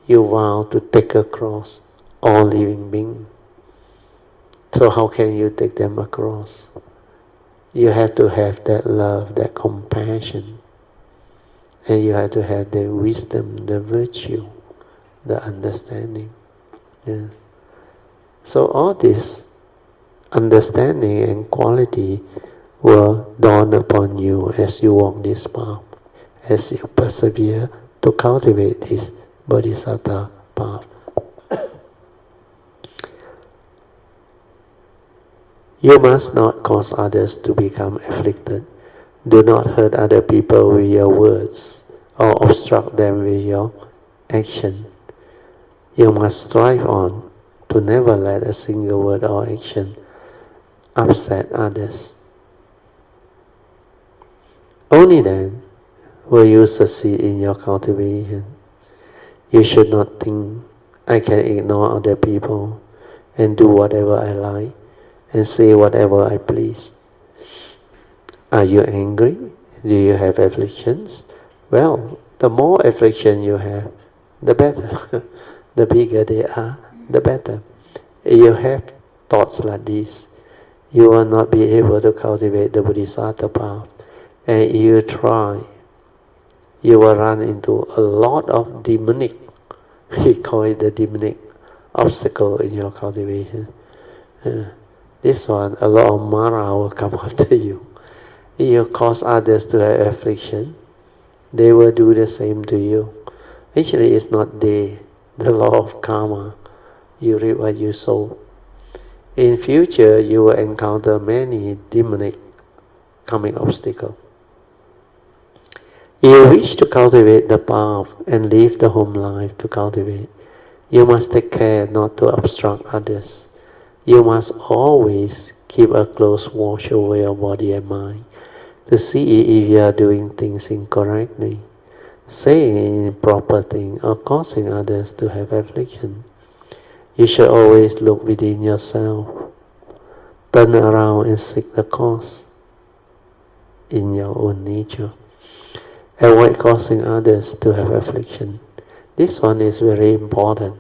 you vow to take across all living beings. So how can you take them across? You have to have that love, that compassion, and you have to have the wisdom, the virtue, the understanding. So all this understanding and quality will dawn upon you as you walk this path, as you persevere to cultivate this Bodhisattva path. You must not cause others to become afflicted. Do not hurt other people with your words or obstruct them with your action. You must strive on to never let a single word or action upset others. Only then will you succeed in your cultivation. You should not think, I can ignore other people and do whatever I like and say whatever I please. Are you angry? Do you have afflictions? Well, the more affliction you have, the better. The bigger they are, the better. If you have thoughts like this, you will not be able to cultivate the Bodhisattva path. And if you try, you will run into a lot of demonic, we call it the demonic obstacle in your cultivation. This one, a lot of Mara will come after you. If you cause others to have affliction, they will do the same to you. Actually, it's not they, the law of karma. You reap what you sow. In future, you will encounter many demonic coming obstacles. If you wish to cultivate the path and live the home life to cultivate, you must take care not to obstruct others. You must always keep a close watch over your body and mind to see if you are doing things incorrectly, saying improper things, or causing others to have affliction. You should always look within yourself, turn around and seek the cause in your own nature. Avoid causing others to have affliction. This one is very important.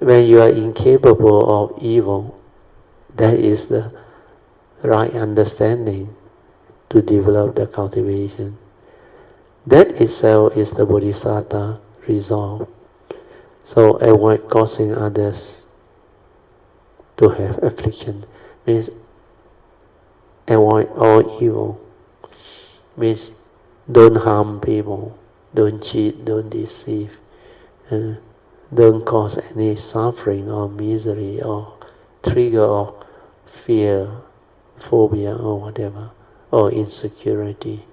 When you are incapable of evil, that is the right understanding to develop the cultivation. That itself is the Bodhisattva resolve. So avoid causing others to have affliction. Means avoid all evil. Means don't harm people, don't cheat, don't deceive, don't cause any suffering or misery or trigger of fear, phobia or whatever, or insecurity.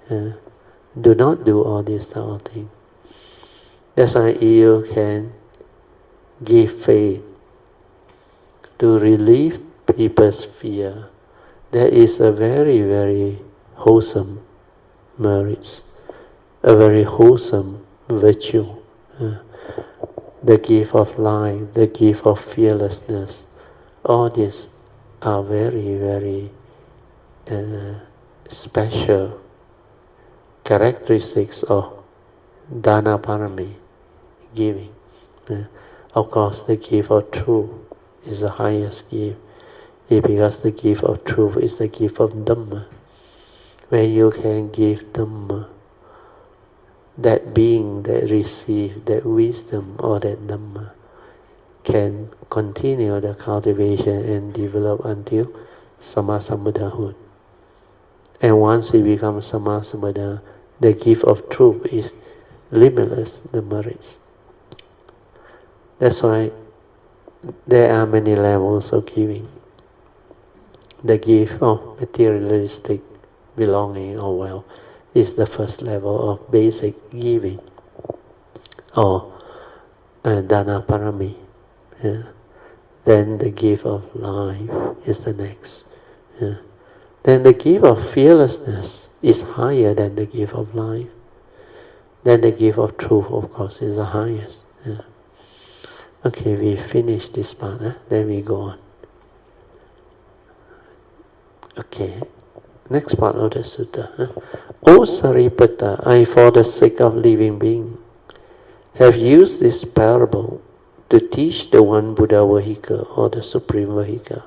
Do not do all these type of things. That's why you can give faith to relieve people's fear. That is a very, very wholesome merits, a very wholesome virtue. The gift of life, the gift of fearlessness, all these are very, very special characteristics of Dana Parami giving. Of course, the gift of truth is the highest gift, because the gift of truth is the gift of Dhamma. When you can give Dhamma, that being that receives that wisdom or that Dhamma can continue the cultivation and develop until Sammasambuddhahood. And once it becomes Sammasambuddha, the gift of truth is limitless, the merits. That's why there are many levels of giving. The gift of materialistic belonging or wealth is the first level of basic giving, or Dana Parami. Then the gift of life is the next. Then the gift of fearlessness is higher than the gift of life. Then the gift of truth, of course, is the highest. Okay, we finish this part, then we go on. Okay, next part of the sutta. O Sariputta, I, for the sake of living being, have used this parable to teach the one Buddha vehicle or the supreme vehicle.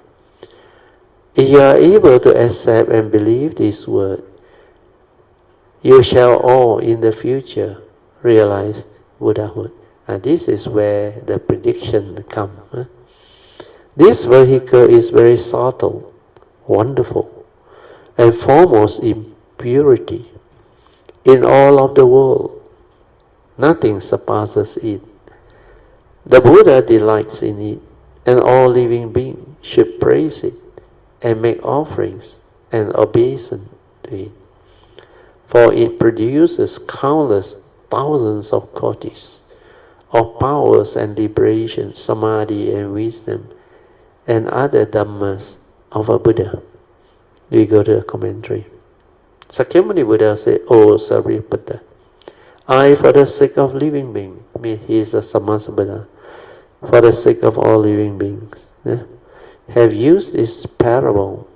If you are able to accept and believe this word, you shall all in the future realize Buddhahood. And this is where the prediction comes. This vehicle is very subtle, wonderful, and foremost in purity. In all of the world, nothing surpasses it. The Buddha delights in it, and all living beings should praise it and make offerings and obeisance to it. for it produces countless thousands of kotis of powers and liberation, samadhi and wisdom, and other dhammas of a Buddha. We go to the commentary. Sakyamuni Buddha said, "O Sariputta, I, for the sake of living beings," he is a Sammasambuddha, for the sake of all living beings, have used this parable,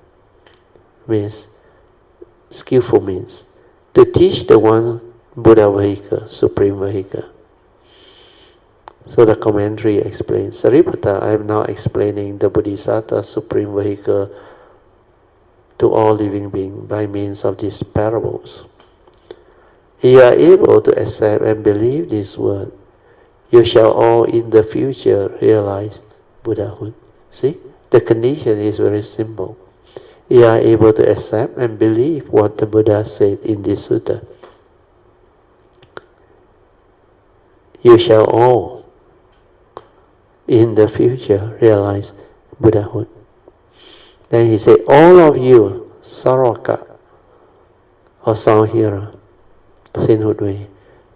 means skillful means, to teach the one Buddha vehicle, supreme vehicle. So the commentary explains, Sariputta, I am now explaining the Bodhisattva supreme vehicle to all living beings by means of these parables. If you are able to accept and believe this word, you shall all in the future realize Buddhahood. See, the condition is very simple. You are able to accept and believe what the Buddha said in this sutta. You shall all in the future realize Buddhahood. Then he said, all of you, Sarvaka, or Sound-hearer, sainthood way,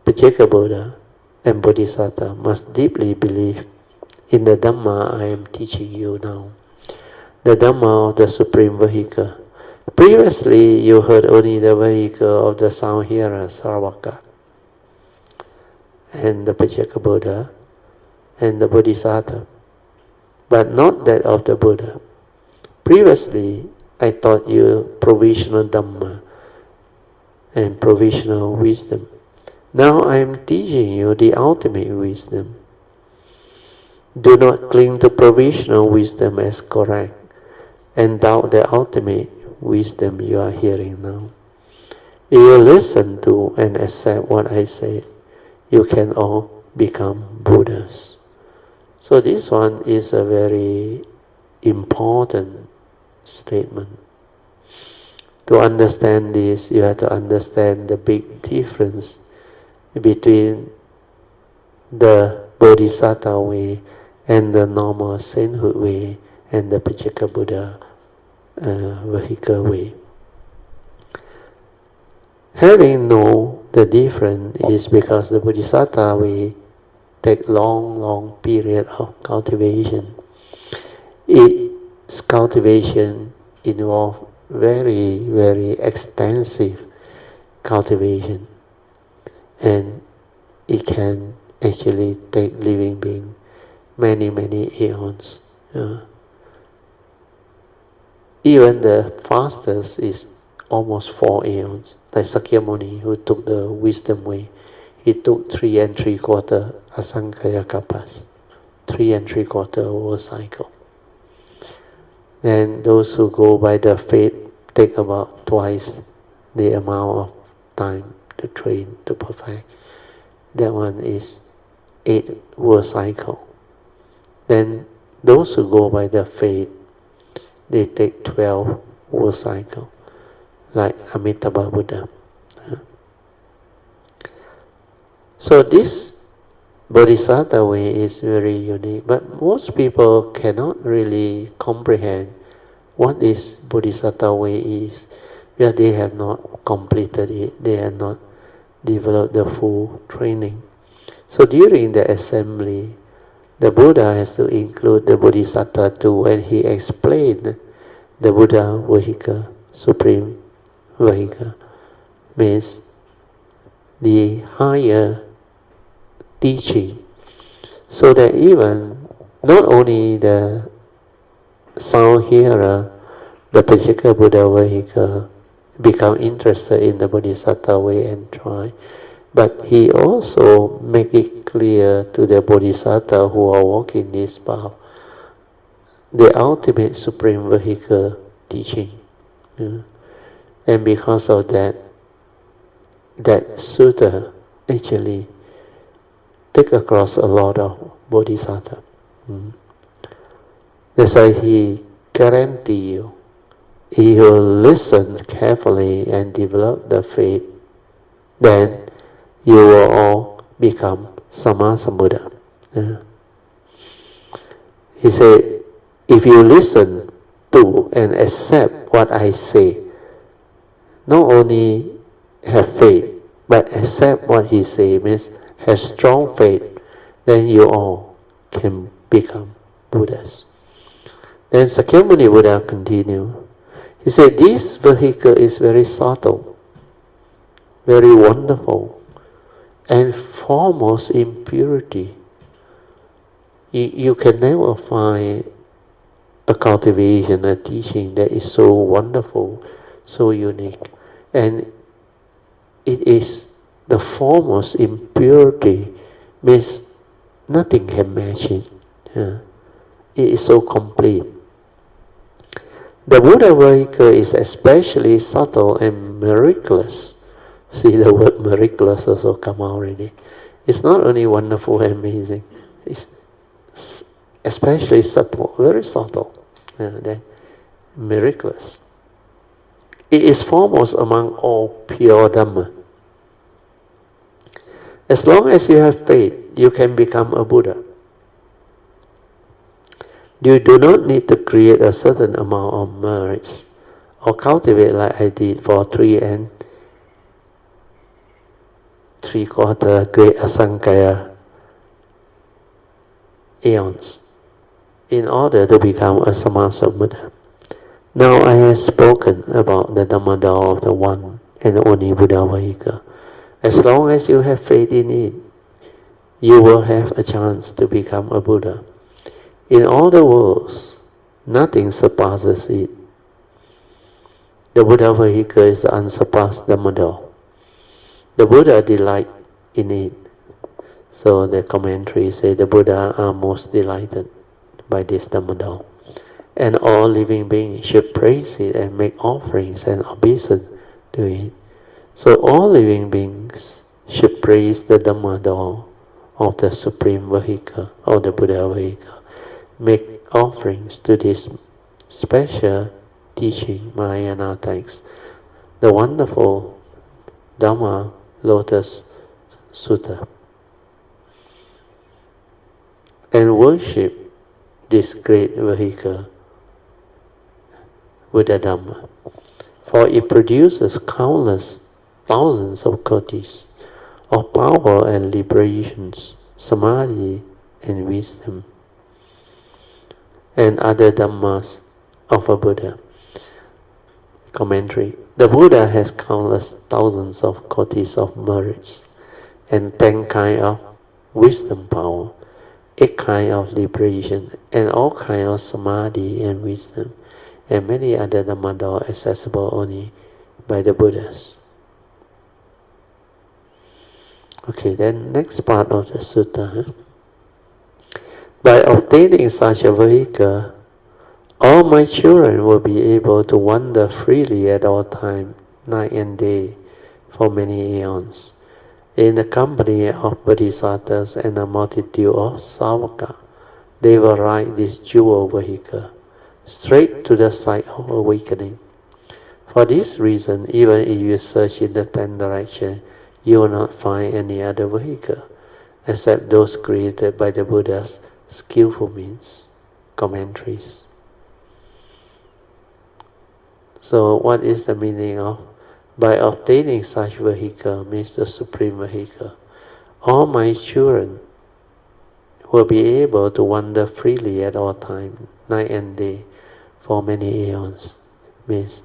Pacceka Buddha, and Bodhisattva must deeply believe in the Dhamma I am teaching you now. The Dhamma of the Supreme Vehicle. Previously, you heard only the vehicle of the Sound-hearer, Sarvaka, and the Pacceka Buddha, and the Bodhisattva, but not that of the Buddha. Previously, I taught you provisional Dhamma and provisional wisdom. Now I am teaching you the ultimate wisdom. Do not cling to provisional wisdom as correct and doubt the ultimate wisdom you are hearing now. If you listen to and accept what I say, you can all become Buddhas. So this one is a very important statement. To understand this, you have to understand the big difference between the Bodhisattva way and the normal sainthood way and the Pacceka Buddha vehicle way. Having known the difference is because the Bodhisattva way take long period of cultivation. Its cultivation involves very extensive cultivation, and it can actually take living being many aeons. Even the fastest is almost 4 aeons. Like Sakyamuni, who took the wisdom way, he took 3 3/4 asankhaya kalpas, 3 3/4 over cycle. Then those who go by the faith take about twice the amount of time to train to perfect. That one is 8 world cycle. Then those who go by the faith, they take 12 world cycle, like Amitabha Buddha. So this Bodhisattva way is very unique, but most people cannot really comprehend what this Bodhisattva way is, because they have not completed it, they have not developed the full training. So during the assembly, the Buddha has to include the Bodhisattva too, when he explained the Buddha vehicle, supreme vehicle, means the higher teaching, so that even not only the Sound-hearer, the Pacceka Buddha vehicle, become interested in the Bodhisattva way and try, but he also make it clear to the Bodhisattva who are walking this path, the ultimate supreme vehicle teaching. And because of that, that sutta actually take across a lot of Bodhisattva. That's why he guarantee you, if you listen carefully and develop the faith, then you will all become Sammasambuddha. He said, if you listen to and accept what I say, not only have faith, but accept what he says, means have strong faith, then you all can become Buddhas. Then Sakyamuni Buddha continued. He said, this vehicle is very subtle, very wonderful, and foremost in purity. You can never find a cultivation, a teaching that is so wonderful, so unique. And it is the foremost in purity, means nothing can match it. Yeah. It is so complete. The Buddha vehicle is especially subtle and miraculous. See, the word miraculous also come out already. It's not only wonderful and amazing, it's especially subtle, very subtle, then miraculous. It is foremost among all pure Dhamma. As long as you have faith, you can become a Buddha. You do not need to create a certain amount of merits or cultivate like I did for 3 3/4 great Asankaya eons in order to become a Samasa Buddha. Now I have spoken about the Dhamma door of the one and only Buddha vehicle. As long as you have faith in it, you will have a chance to become a Buddha. In all the worlds, nothing surpasses it. The Buddha vehicle is the unsurpassed Dhamma door. The Buddha delight in it. So the commentary say the Buddha are most delighted by this Dhamma door. And all living beings should praise it and make offerings and obeisance to it. So all living beings should praise the Dhamma door of the Supreme Vehicle, or the Buddha vehicle. Make offerings to this special teaching, Mahayana text, the wonderful Dhamma Lotus Sutra, and worship this great vehicle, Buddha Dhamma, for it produces countless thousands of kotis of power and liberations, samadhi and wisdom, and other Dhammas of a Buddha. Commentary. The Buddha has countless thousands of kotis of merits, and 10 kinds of wisdom power, 8 kinds of liberation, and all kinds of samadhi and wisdom, and many other Dhamma doors accessible only by the Buddhas. Okay, then next part of the sutta. By obtaining such a vehicle, all my children will be able to wander freely at all times, night and day, for many eons, in the company of bodhisattvas and a multitude of savaka. They will ride this jewel vehicle straight to the site of awakening. For this reason, even if you search in the 10 directions, you will not find any other vehicle except those created by the Buddha's skillful means. Commentaries. So what is the meaning of by obtaining such vehicle, means the supreme vehicle? All my children will be able to wander freely at all times, night and day, for many eons, means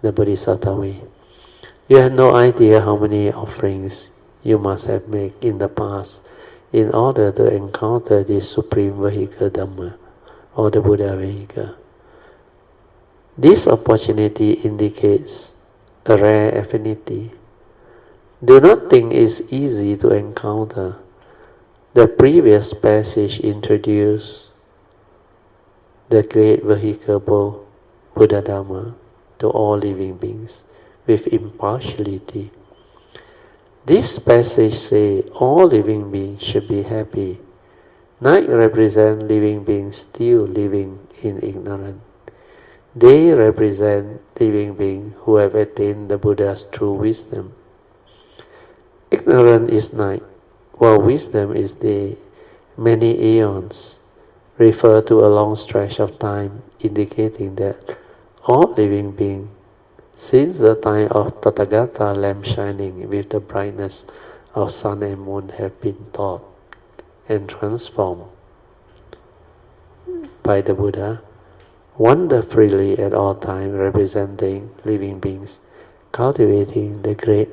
the Bodhisattva way. You have no idea how many offerings you must have made in the past in order to encounter this supreme vehicle Dhamma, or the Buddha vehicle. This opportunity indicates a rare affinity. Do not think it's easy to encounter. The previous passage introduced the great vehicle Buddha Dhamma to all living beings with impartiality. This passage says all living beings should be happy. Night represents living beings still living in ignorance. They represent living beings who have attained the Buddha's true wisdom. Ignorance is night, while wisdom is day. Many eons refer to a long stretch of time, indicating that all living beings Since the time of Tathagata, lamp shining with the brightness of sun and moon have been taught and transformed by the Buddha, wander freely at all times, representing living beings, cultivating the great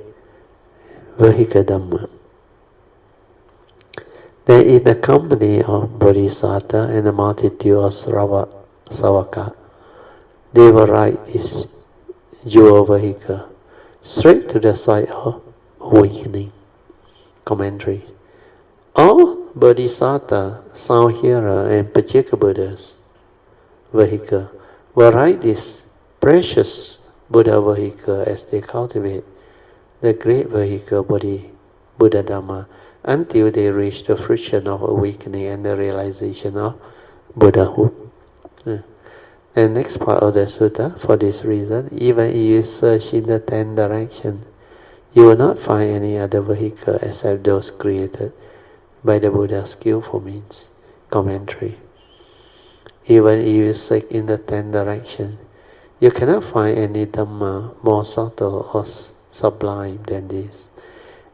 vehicle Dhamma. Then in the company of Bodhisattva and a multitude of Savaka, they will ride this jewel vehicle straight to the site of awakening. Commentary. All Bodhisattva, sound hearer and Pajika Buddhas vehicle will ride this precious Buddha vehicle as they cultivate the great vehicle Buddha Dhamma until they reach the fruition of awakening and the realization of Buddhahood. The next part of the sutta, for this reason, even if you search in the 10 directions, you will not find any other vehicle except those created by the Buddha's skillful means. Commentary. Even if you seek in the 10 directions, you cannot find any Dhamma more subtle or sublime than this.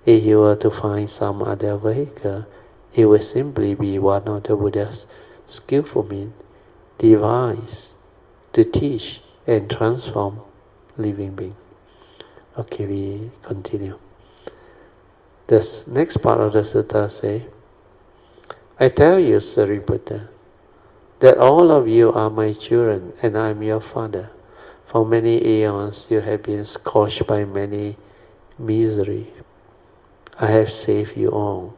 If you were to find some other vehicle, it would simply be one of the Buddha's skillful means devised to teach and transform living beings. Okay, we continue. This next part of the sutta says, I tell you, Sariputta, that all of you are my children and I am your father. For many aeons you have been scorched by many misery. I have saved you all,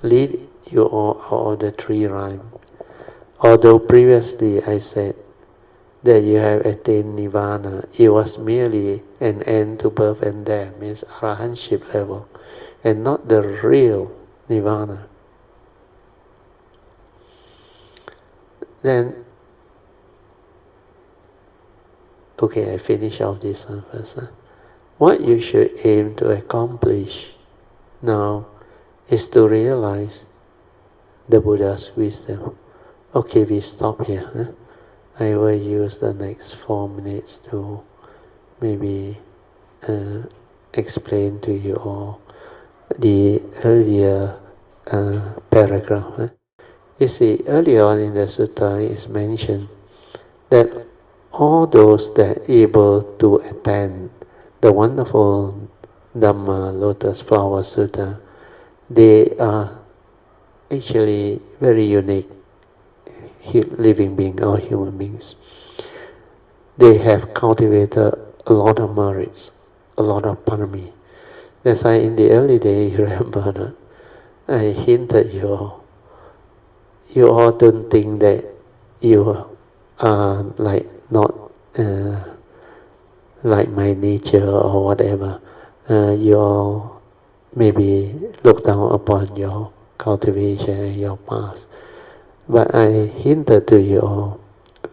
lead you all out of the three realms. Although previously I said that you have attained Nirvana, it was merely an end to birth and death, means arahantship level, and not the real Nirvana. Then, okay, I finish off this one first. What you should aim to accomplish now is to realize the Buddha's wisdom. Okay, we stop here. I will use the next 4 minutes to maybe explain to you all the earlier paragraph. You see, earlier on in the sutta is mentioned that all those that are able to attend the wonderful Dhamma Lotus Flower Sutta, they are actually very unique living beings or human beings. They have cultivated a lot of merits, a lot of parami. That's why in the early days, you remember, I hinted you all don't think that you are like not like my nature or whatever. You all maybe look down upon your cultivation and your past. But I hinted to you all,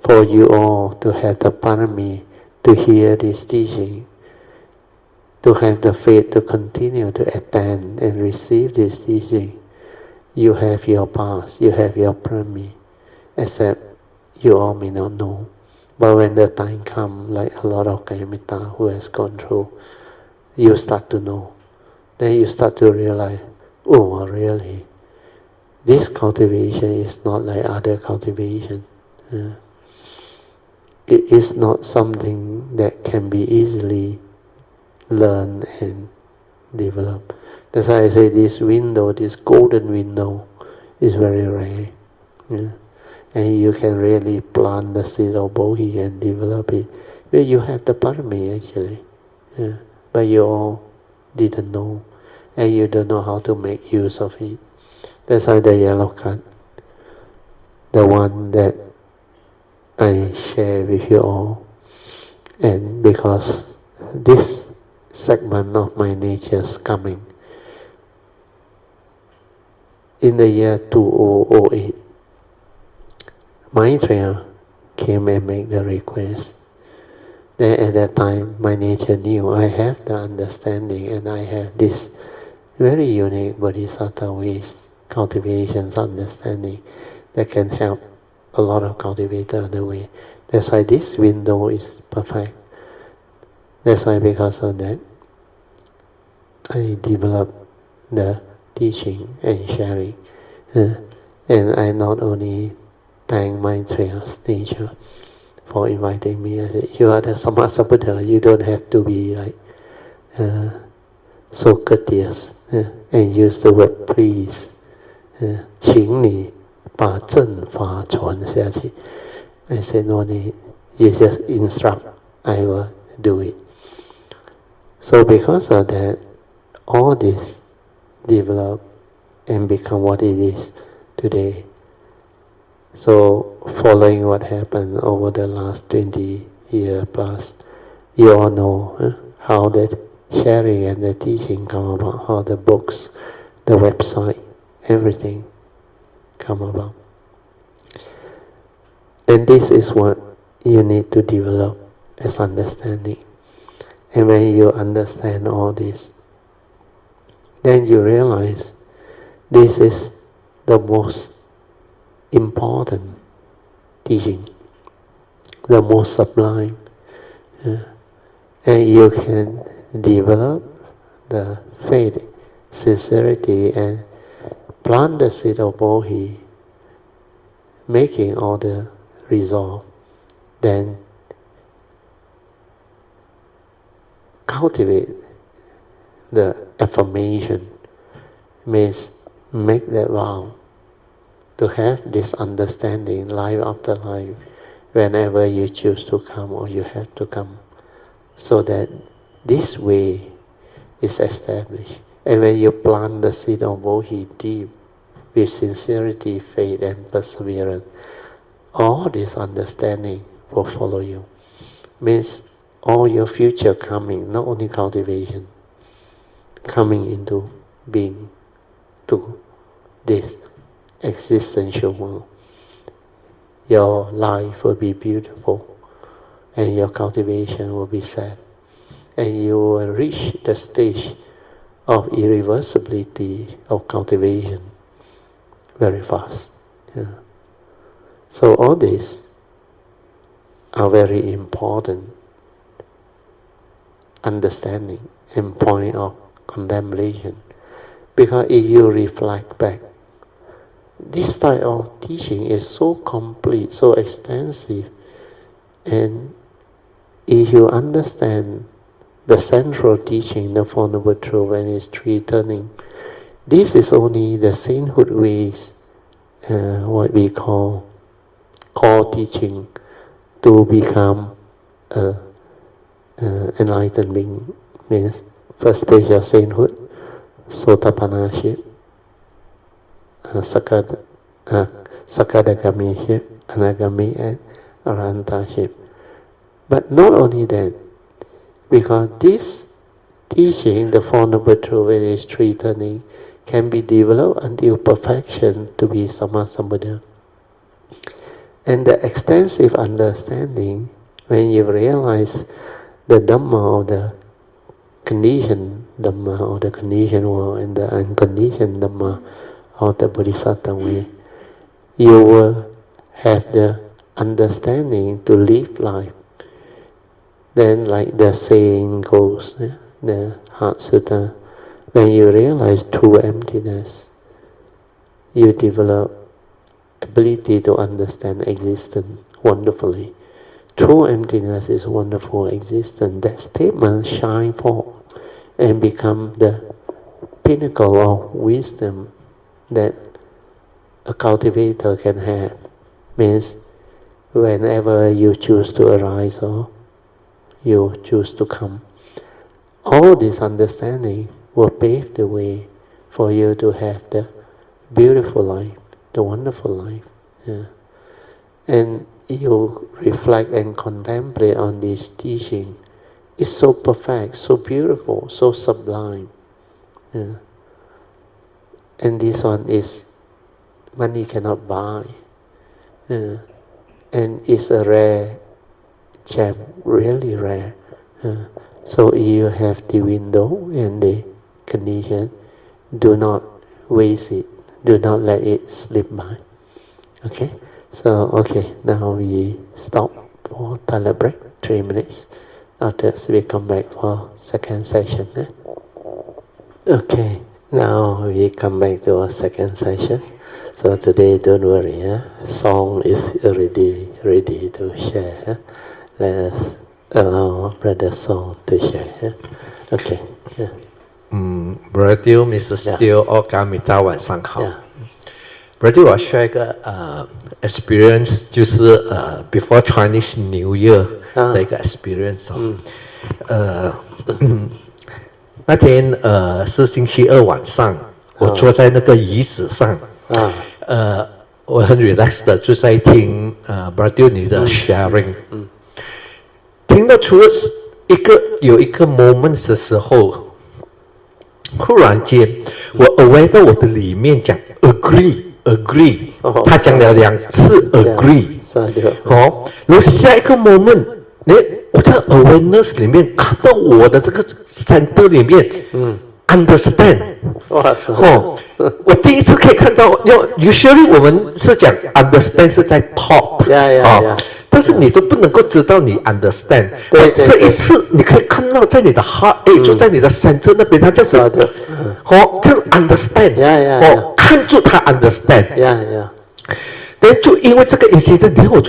for you all to have the parami to hear this teaching, to have the faith to continue to attend and receive this teaching. You have your past, you have your parami, except you all may not know. But when the time comes, like a lot of Kayamita who has gone through, you start to know. Then you start to realize, oh, really, this cultivation is not like other cultivation. It is not something that can be easily learned and developed. That's why I say this window, this golden window, is very rare. And you can really plant the seed of bodhi and develop it. Well, you have the parami actually. But you all didn't know. And you don't know how to make use of it. That's why the yellow card, the one that I share with you all. And because this segment of my nature is coming, in the year 2008, Maitreya came and made the request. Then at that time, my nature knew I have the understanding and I have this very unique bodhisattva ways, cultivations, understanding that can help a lot of cultivators on the way. That's why this window is perfect. That's why because of that, I developed the teaching and sharing. And I not only thank my Trias teacher for inviting me. I said, you are the Sammasambuddha, you don't have to be like so courteous and use the word please. 请你把正法传下去. I said, no need, you just instruct, I will do it. So because of that, all this develop and become what it is today. So following what happened over the last 20 years plus, you all know how the sharing and the teaching come about, how the books, the website, everything come about. And this is what you need to develop as understanding. And when you understand all this, then you realize this is the most important teaching, the most sublime. And you can develop the faith, sincerity, and plant the seed of bodhi, making all the resolve, then cultivate the affirmation, means make that vow to have this understanding life after life whenever you choose to come or you have to come, so that this way is established. And when you plant the seed of bodhi deep with sincerity, faith and perseverance, all this understanding will follow you. Means all your future coming, not only cultivation, coming into being to this existential world. Your life will be beautiful and your cultivation will be set. And you will reach the stage of irreversibility of cultivation very fast. So all these are very important understanding and point of contemplation. Because if you reflect back, this type of teaching is so complete, so extensive, and if you understand the central teaching, the Four Noble Truths and its three turning, this is only the sainthood ways, what we call core teaching to become enlightened being. Means first stage of sainthood, Sotapanaship, Sakadagamiship, Anagami and Arahantaship. But not only that, because this teaching, the Four Noble Truths and its three turning, can be developed until perfection to be Sammasambuddha. And the extensive understanding, when you realize the Dhamma of the conditioned Dhamma of the conditioned world and the unconditioned Dhamma of the Bodhisattva way, you will have the understanding to live life. Then like the saying goes, the Heart Sutta, when you realize true emptiness, you develop ability to understand existence wonderfully. True emptiness is wonderful existence. That statement shine forth and become the pinnacle of wisdom that a cultivator can have. Means whenever you choose to arise or you choose to come, all this understanding will pave the way for you to have the beautiful life, the wonderful life. And you reflect and contemplate on this teaching. It's so perfect, so beautiful, so sublime. And this one is money cannot buy. And it's a rare gem, really rare. So if you have the window and the condition, do not waste it. Do not let it slip by. Okay? So, now we stop for toilet break, 3 minutes. After we come back for second session. Okay, now we come back to our second session. So today, don't worry, song is already ready to share. Let us allow Brother Song to share. Okay. Brother Mr. Steele 大家晚上好。Brother 我 share 一个experience， 就是before Chinese New Year 的一个 experience。那天是星期二晚上，我坐在那个椅子上，我很 relaxed 的就在听Brother 你的 sharing，听得出有一个 moment 的时候，忽然间我 aware 到我的里面讲 agree， 他讲了2次 agree， 然后下一个 moment， 我在 awareness 里面看到我的这个 center 里面understand， 我第一次可以看到，usually 我们是讲 understand 是在 top， 但是你都不能够知道你 understand， 这一次你可以看到在你的 heart， 就在你的 center 那边，他这样子，这样 understand， 看住他 understand， 就因为这个 incident， 然后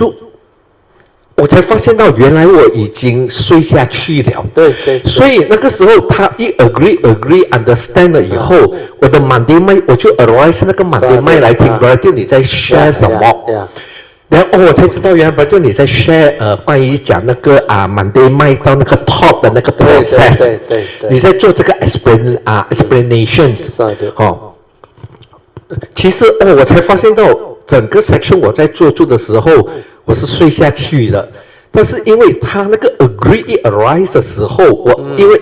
我才发现到原来我已经睡下去了。对。所以那个时候他一 agree understand 了以后，我的满碟麦我就 arise 那个满碟麦来听 Brother 你在 share 什么。然后我才知道，原来Brother你在 share 关于讲那个满碟麦到那个 top 的那个 process， 你在做这个 explanations。其实我才发现到整个 section 我在做的时候，我是睡下去的。但是因为他那个 agree 一 arise 的时候，因为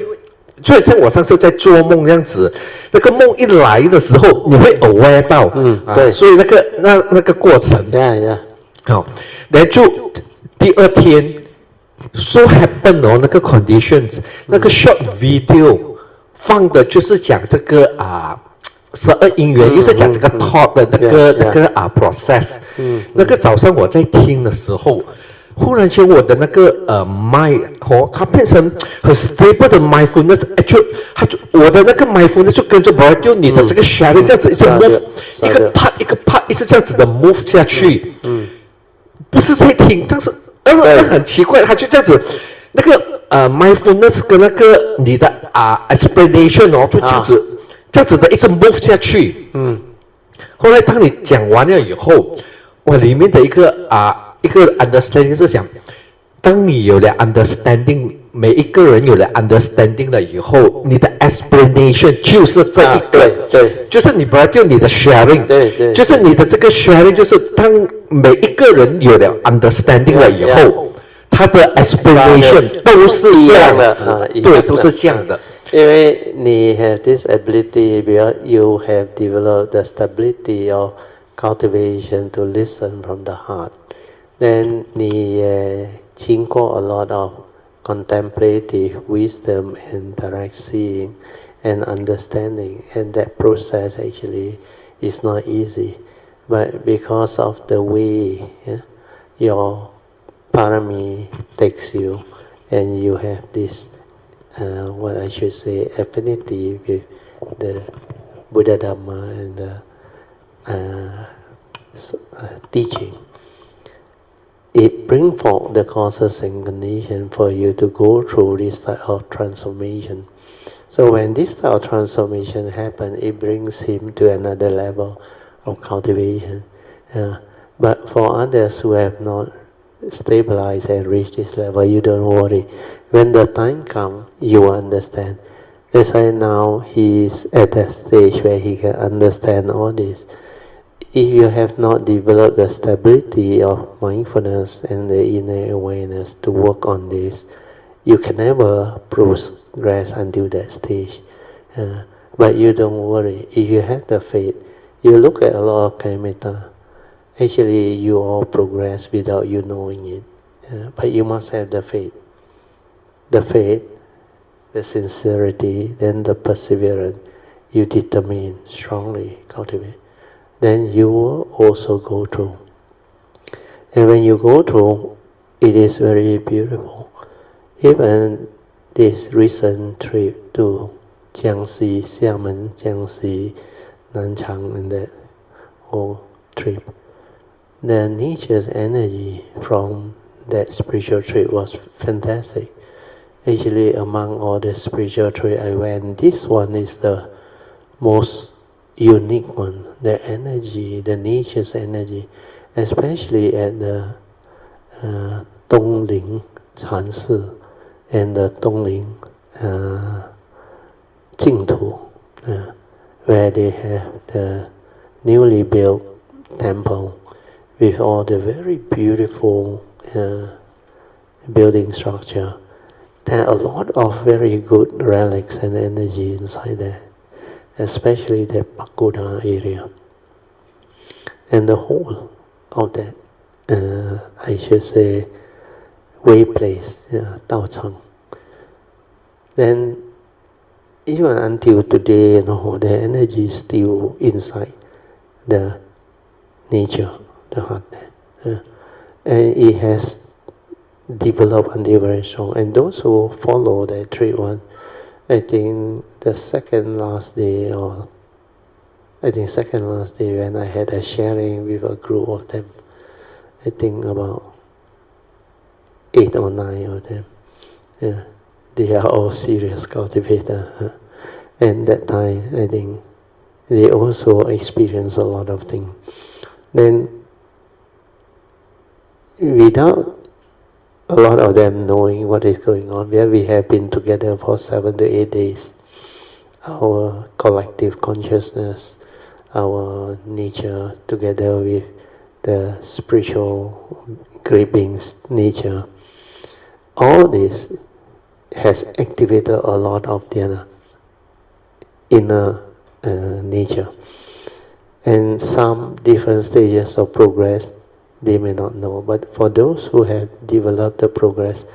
就像我上次在做梦这样子，那个梦一来的时候，你会 aware 到，对，所以那个过程，好，然后就第二天 so happen 那个 conditions， 那个 short video 放的就是讲这个12因缘，又是讲这个 top 的那个process。那个早上我在听的时候，忽然间我的那个mind 它变成很 stable 的 mindfulness， 我的那个 mindfulness 就跟着 Brother 你的这个 sharing 这样子一直 move， 一个 part 一直这样子的 move 下去。不是在听，但是很奇怪，他就这样子，那个mindfulness 跟那个你的explanation 就这样子的一直 move 下去。后来当你讲完了以后，我里面的一个 understanding 是讲，当你有了 understanding， 每一个人有了 understanding 了以后，你的 explanation 就是这一个，对，就是你不要就你的 sharing， 对，就是你的这个 sharing， 就是当每一个人有了 understanding 了以后，他的 explanation 都是这样子，对，都是这样的。因为你 have this ability, because you have developed the stability of cultivation to listen from the heart. Then 你经过 a lot of contemplative wisdom and direct seeing and understanding, and that process actually is not easy. But because of the way your parami takes you, and you have this what I should say, affinity with the Buddha Dhamma and the teaching, it brings forth the causes and conditions for you to go through this type of transformation. So when this type of transformation happens, it brings him to another level of cultivation. But for others who have not stabilized and reached this level, you don't worry. When the time comes, you will understand. That's why now he is at that stage where he can understand all this. If you have not developed the stability of mindfulness and the inner awareness to work on this, you can never progress until that stage. But you don't worry. If you have the faith, you look at a lot of karmita. Actually, you all progress without you knowing it. But you must have the faith. The faith, the sincerity, then the perseverance. You determine, strongly cultivate. Then you will also go through. And when you go through, it is very beautiful. Even this recent trip to Jiangxi, Xiamen, Jiangxi, Nanchang, and that whole trip, the nature's energy from that spiritual trip was fantastic. Actually, among all the spiritual trips I went, this one is the most unique one. The energy, the nature's energy, especially at the Dongling Chanshi and the Dongling Jingtu, where they have the newly built temple with all the very beautiful building structure. There are a lot of very good relics and energy inside there, especially the pagoda area. And the whole of that, I should say, way place, Daochang. Then, even until today, the energy is still inside the nature, the heart there. And it has developed until very strong. And those who follow that trip one, I think the second last day when I had a sharing with a group of them, I think about 8 or 9 of them. They are all serious cultivators. And that time, I think they also experience a lot of things. Then, without a lot of them knowing what is going on, where we have been together for 7 to 8 days, our collective consciousness, our nature together with the spiritual great beings nature, all this has activated a lot of their inner nature. And some different stages of progress they may not know, but for those who have developed the progress,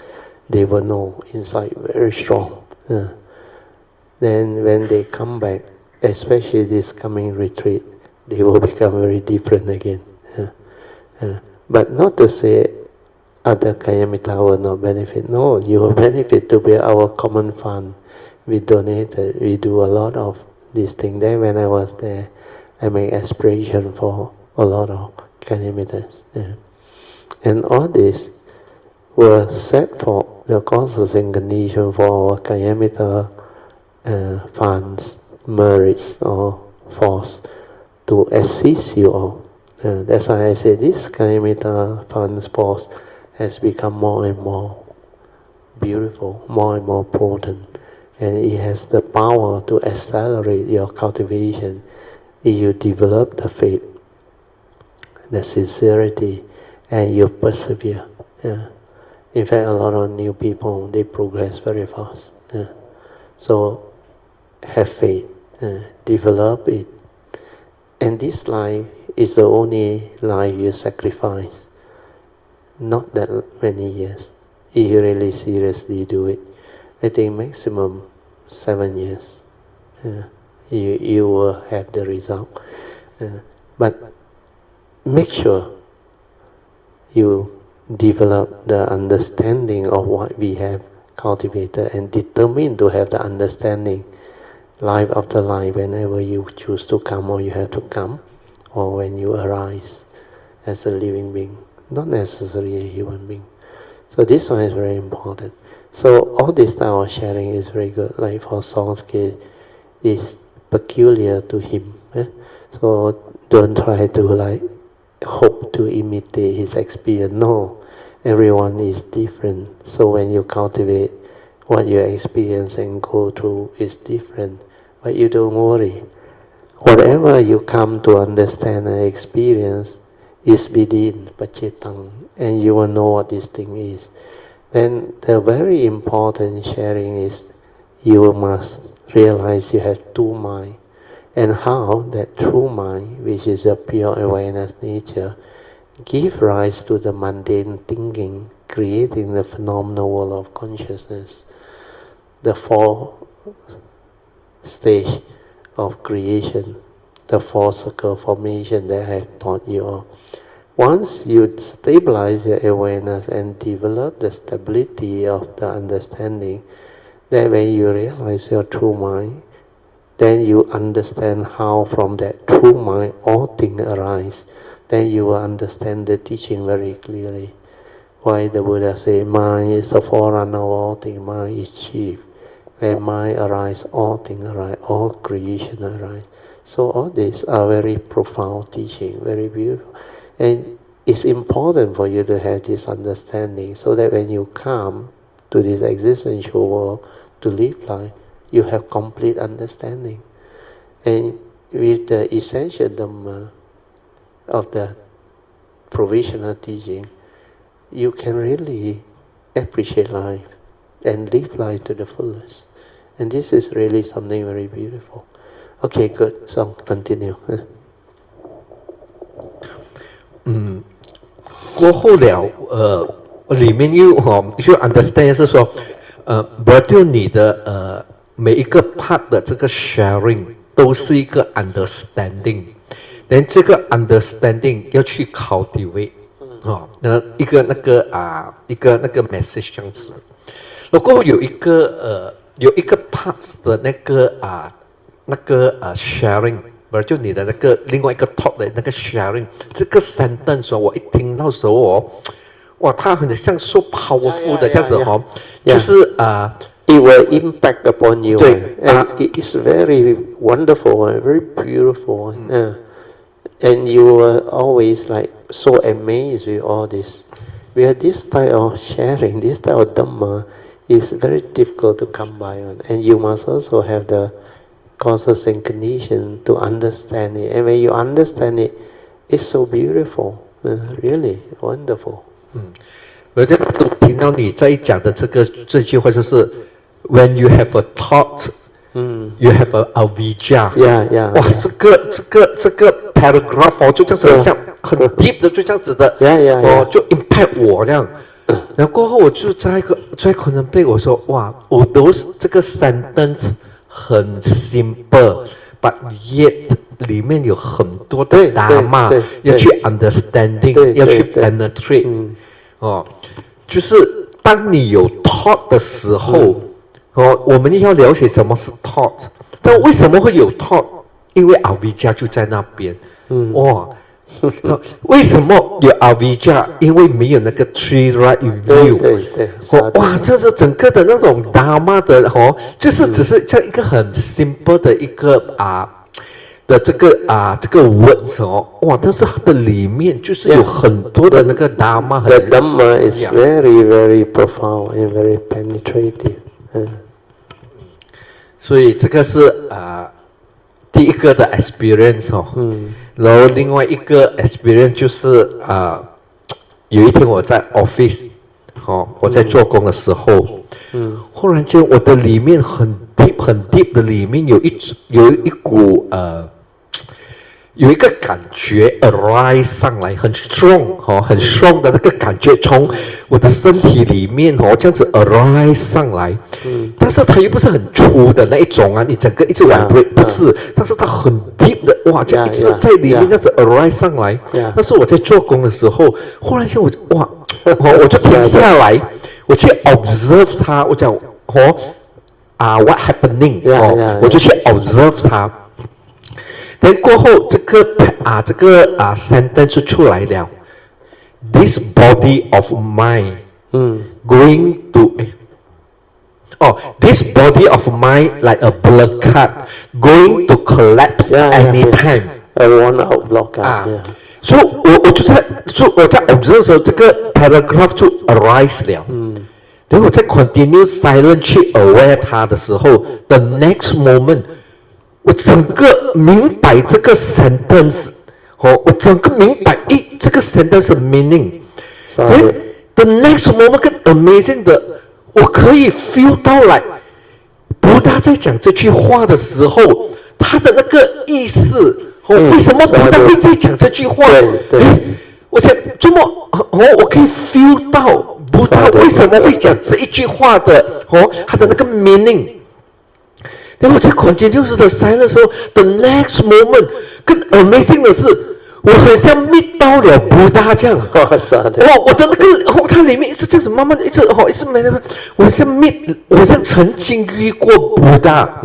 they will know inside very strong. Then when they come back, especially this coming retreat, they will become very different again. But not to say other Kayamita will not benefit. No, you will benefit to be our common fund. We donated, we do a lot of these things. Then when I was there, I made aspiration for a lot of Kayamitas. And all this were set for the causes and conditions for our Kayamita funds, merits or force to assist you all. That's why I say this Kayamita funds force has become more and more beautiful, more and more potent, and it has the power to accelerate your cultivation if you develop the faith, the sincerity, and you persevere. In fact, a lot of new people, they progress very fast. So have faith, develop it. And this life is the only life you sacrifice. Not that many years. If you really seriously do it, I think maximum 7 years. You will have the result. But make sure you develop the understanding of what we have cultivated and determine to have the understanding life after life whenever you choose to come or you have to come, or when you arise as a living being, not necessarily a human being. So this one is very important. So all this style of sharing is very good. Like for Song's case, is peculiar to him. So don't try to hope to imitate his experience. No, everyone is different. So when you cultivate, what you experience and go through is different. But you don't worry. Whatever you come to understand and experience is within Pachetang, and you will know what this thing is. Then the very important sharing is you must realize you have two minds, and how that true mind, which is a pure awareness nature, give rise to the mundane thinking, creating the phenomenal world of consciousness. The 4 stage of creation, the 4 circle formation that I have taught you all. Once you stabilize your awareness and develop the stability of the understanding, then when you realize your true mind, then you understand how from that true mind all things arise. Then you will understand the teaching very clearly. Why the Buddha say, mind is the forerunner of all things, mind is chief. When mind arises, all things arise, all creation arise. So all these are very profound teaching, very beautiful. And it's important for you to have this understanding so that when you come to this existential world to live life, you have complete understanding. And with the essential Dhamma of the provisional teaching, you can really appreciate life and live life to the fullest. And this is really something very beautiful. Okay, good. So continue. 过后了，里面又understand 是说，就你的每一个 part 的这个 sharing 都是一个 understanding， 但这个 understanding 要去 cultivate， 一个那个 message 这样子。然后有一个 parts 的那个sharing。就你的那个另外一个 talk 的那个 sharing， 这个 sentence 我一听到时候哇，它很像 so powerful 的这样子就是it will impact upon you. 对 and it is very wonderful and very beautiful. And you are always like so amazed with all this. Where this type of sharing, this type of Dhamma is very difficult to come by on. And you must also have the causes and conditions to understand it. And when you understand it, it's so beautiful, really wonderful. 我听到你在讲的这句话就是 ，When you have a thought, you have a avijja. Yeah. 哇，这个 paragraph 就这样子像很 deep 的，就这样子的，就 impact 我这样。然后过后我就在 contemplate 我说哇，我都是这个 sentence。很 simple， but yet 里面有很多的 Dharma 要去 understanding， 要去 penetrate， 就是当你有 thought 的时候，我们要了解什么是 thought， 但为什么会有 thought？ 因为 avijja 就在那边，为什么有 avijja？ 因为没有那个 three right view。哇，这是整个的那种 Dharma 的就是只是这样一个很 simple 的一个的这个 words 哇，但是它的里面就是有很多的那个 Dharma。The Dhamma is very, very profound and very penetrative。所以这个是第一个的 experience 然后另外一个 experience 就是有一天我在 office 我在做工的时候，忽然间我的里面很 deep 的里面有一股有一个感觉 arise 上来，很 strong 很 strong 的那个感觉从我的身体里面这样子 arise 上来，但是它又不是很粗的那一种你整个一直 vibrate 不是，但是它很 deep 的哇，这样一直在里面这样子 arise 上来。但是我在做工的时候，忽然间我就停下来，我去 observe 它，我讲what happening 我就去 observe 它。但过后这个 sentence 出来了 ，This body of mine going to this body of mine like a blood clot going to collapse anytime. A worn-out blood clot. 所以我在 observe 的时候，这个 paragraph 就 arise 了。然后我在 continue silent 去 aware 它的时候 ，the next moment。我整个明白这个 sentence， 我整个明白这个 sentence 的 meaning。The next moment 更 amazing 的，我可以 feel 到来，布达在讲这句话的时候，他的那个意思，为什么布达会在讲这句话？我想这么我可以 feel 到布达为什么会讲这一句话的，他的那个 meaning。然后在 continuous 的 silence 的时候 ，the next moment 更 amazing 的是，我很像 meet 到了布达这样。我的那个它里面一直这样子，慢慢一直没那么，我像曾经遇过布达。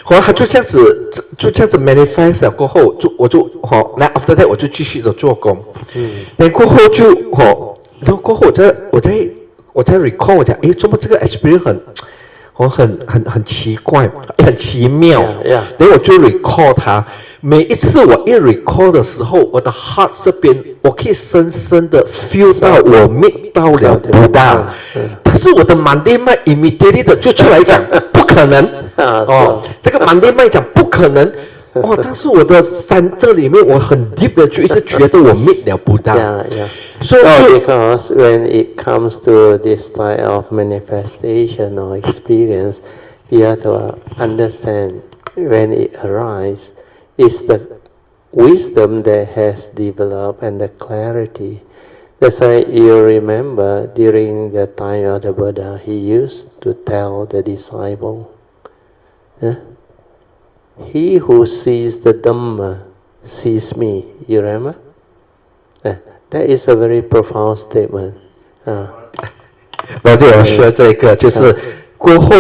后来他就这样子 manifest 了过后，我就那 after that 我就继续的做工。那过后然后过后我在 recall 我讲，诶，怎么这个 experience 很奇怪，很奇妙。然后我就 recall 它。每一次我一 recall 的时候，我的 heart 这边我可以深深的 feel 到我 meet 到了布达，但是我的满地麦 immediately 的就出来讲不可能。那个满地麦讲不可能。但是我的三德里面，我很 deep 的就一直觉得我 meet 了布达。So because when it comes to this type of manifestation or experience, you have to understand when it arises, it's the wisdom that has developed and the clarity. That's why you remember during the time of the Buddha, he used to tell the disciple, he who sees the Dhamma sees me. You remember? That is a very profound statement. 我对我说这个就是过后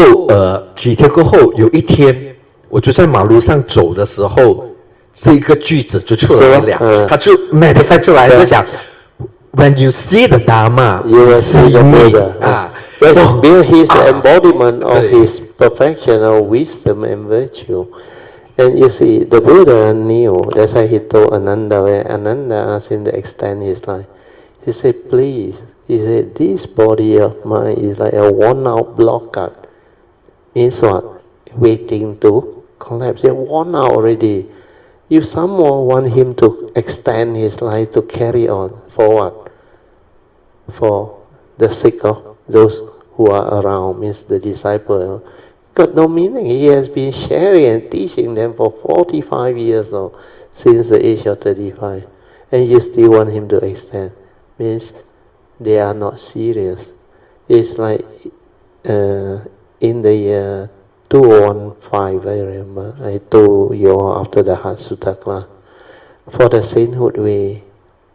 几天过后有一天我就在马路上走的时候，这个句子就出来了，他就 manifest 出来就讲 When you see the Dharma, you will see the Buddha. Because he is the embodiment of his perfection of wisdom and virtue. And you see, the Buddha knew, that's why he told Ananda, when Ananda asked him to extend his life, he said, please, he said, this body of mine is like a worn-out blockade. Means what? Waiting to collapse. They're worn out already. You somehow want him to extend his life to carry on. For what? For the sake of those who are around, means the disciple. Got no meaning. He has been sharing and teaching them for 45 years now, since the age of 35. And you still want him to extend. Means they are not serious. It's like in the year 2015, I remember, I told you all after the Sutta class, for the sainthood way,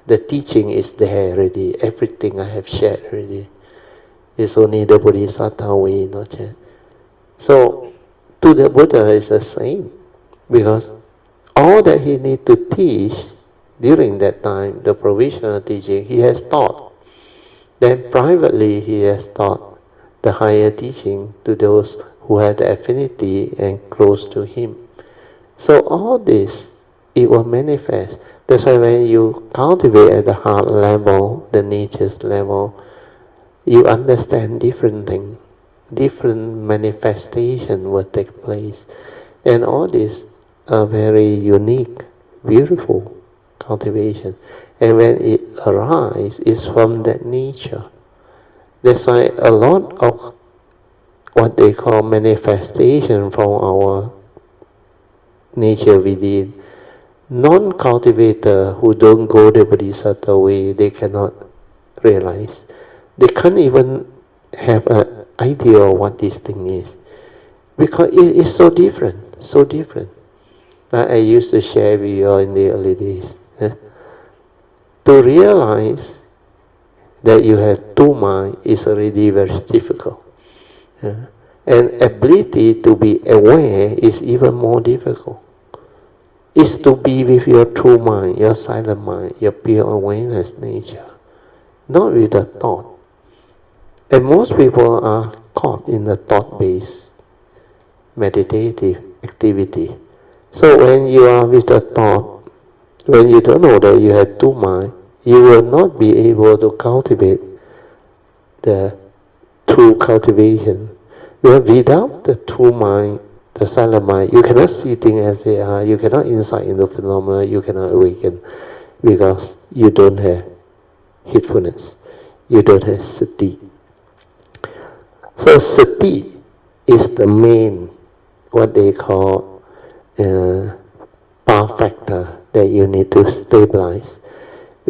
the teaching is there already. Everything I have shared already. It's only the Bodhisattva way, not yet. So, to the Buddha is the same, because all that he need to teach during that time, the provisional teaching, he has taught. Then privately he has taught the higher teaching to those who had the affinity and close to him. So all this, it will manifest. That's why when you cultivate at the heart level, the nature's level, you understand different things. Different manifestation will take place. And all these are very unique, beautiful cultivation. And when it arises, it's from that nature. That's why a lot of what they call manifestation from our nature within, non-cultivator who don't go the Bodhisattva way, they cannot realize. They can't even have an idea of what this thing is, because it is so different, so different. Like I used to share with you all in the early days. To realize that you have two minds is already very difficult. And ability to be aware is even more difficult. It's to be with your true mind, your silent mind, your pure awareness nature, not with the thought. And most people are caught in the thought-based meditative activity. So when you are with the thought, when you don't know that you have two minds, you will not be able to cultivate the true cultivation. Without the true mind, the silent mind, you cannot see things as they are, you cannot insight into phenomena, you cannot awaken, because you don't have heedfulness, you don't have sati. So sati is the main, what they call power factor that you need to stabilize.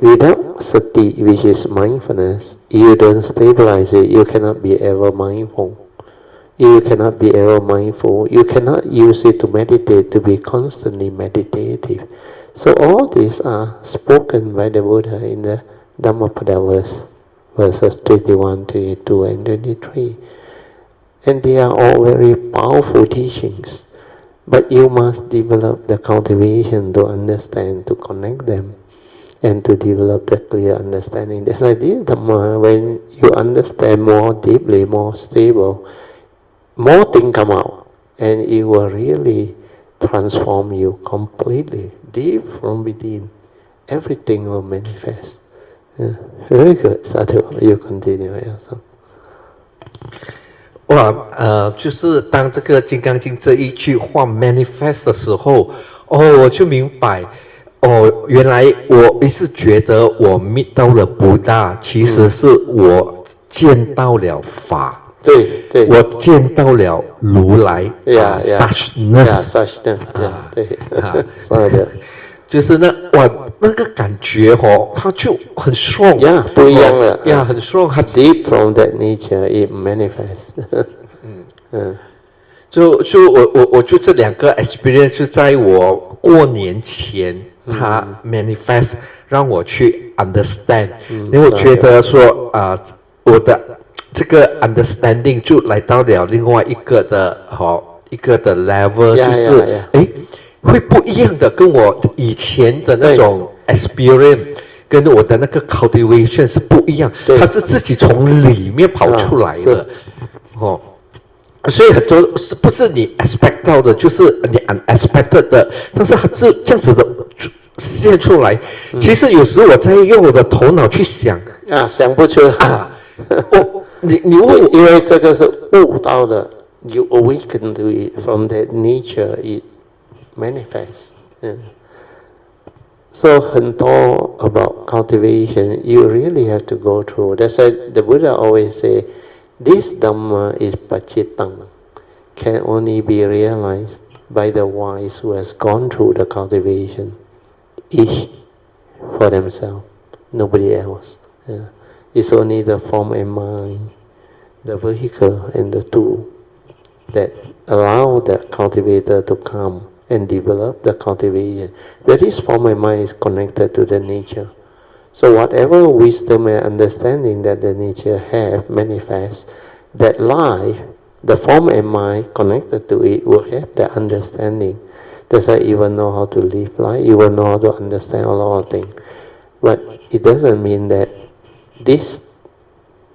Without sati, which is mindfulness, you don't stabilize it, you cannot be ever mindful. You cannot be ever mindful. You cannot use it to meditate, to be constantly meditative. So all these are spoken by the Buddha in the Dhammapada verses 21, 22, and 23. And they are all very powerful teachings. But you must develop the cultivation to understand, to connect them, and to develop the clear understanding. That's why this Dhamma, when you understand more deeply, more stable, more things come out, and it will really transform you completely, deep from within. Everything will manifest. Yeah. Very good, Sadhu. You continue. Yeah, 哇，就是当这个《金刚经》这一句话 manifest 的时候，我就明白，原来我一直觉得我 meet 到了不大，其实是我见到了法。对，我见到了如来，suchness，对，是的，就是那个感觉它就很 strong， 不一样了，很 strong， deep from that nature it manifests， 我就这两个 experience 就在我过年前，它 manifest 让我去 understand， 因为我觉得说我的这个 understanding 就来到了另外一个的level， 就是会不一样的，跟我以前的那种 experience 跟我的那个 cultivation 是不一样，它是自己从里面跑出来的，所以很多是不是你 expect 到的，就是你 unexpected 的，但是它是这样子的现出来。其实有时我在用我的头脑去想想不出来你问，因为这个是悟到的 ，you awaken to it from that nature, it manifests. So 很多 about cultivation, you really have to go through. That's why the Buddha always say, this Dhamma is pacitang, can only be realized by the wise who has gone through the cultivation, each for themselves, nobody else. It's only the form and mind, the vehicle and the tool that allow the cultivator to come and develop the cultivation. But this form and mind is connected to the nature. So whatever wisdom and understanding that the nature have manifest, that life, the form and mind connected to it will have the understanding. That's why you will know how to live life, you will know how to understand a lot of things. But it doesn't mean that this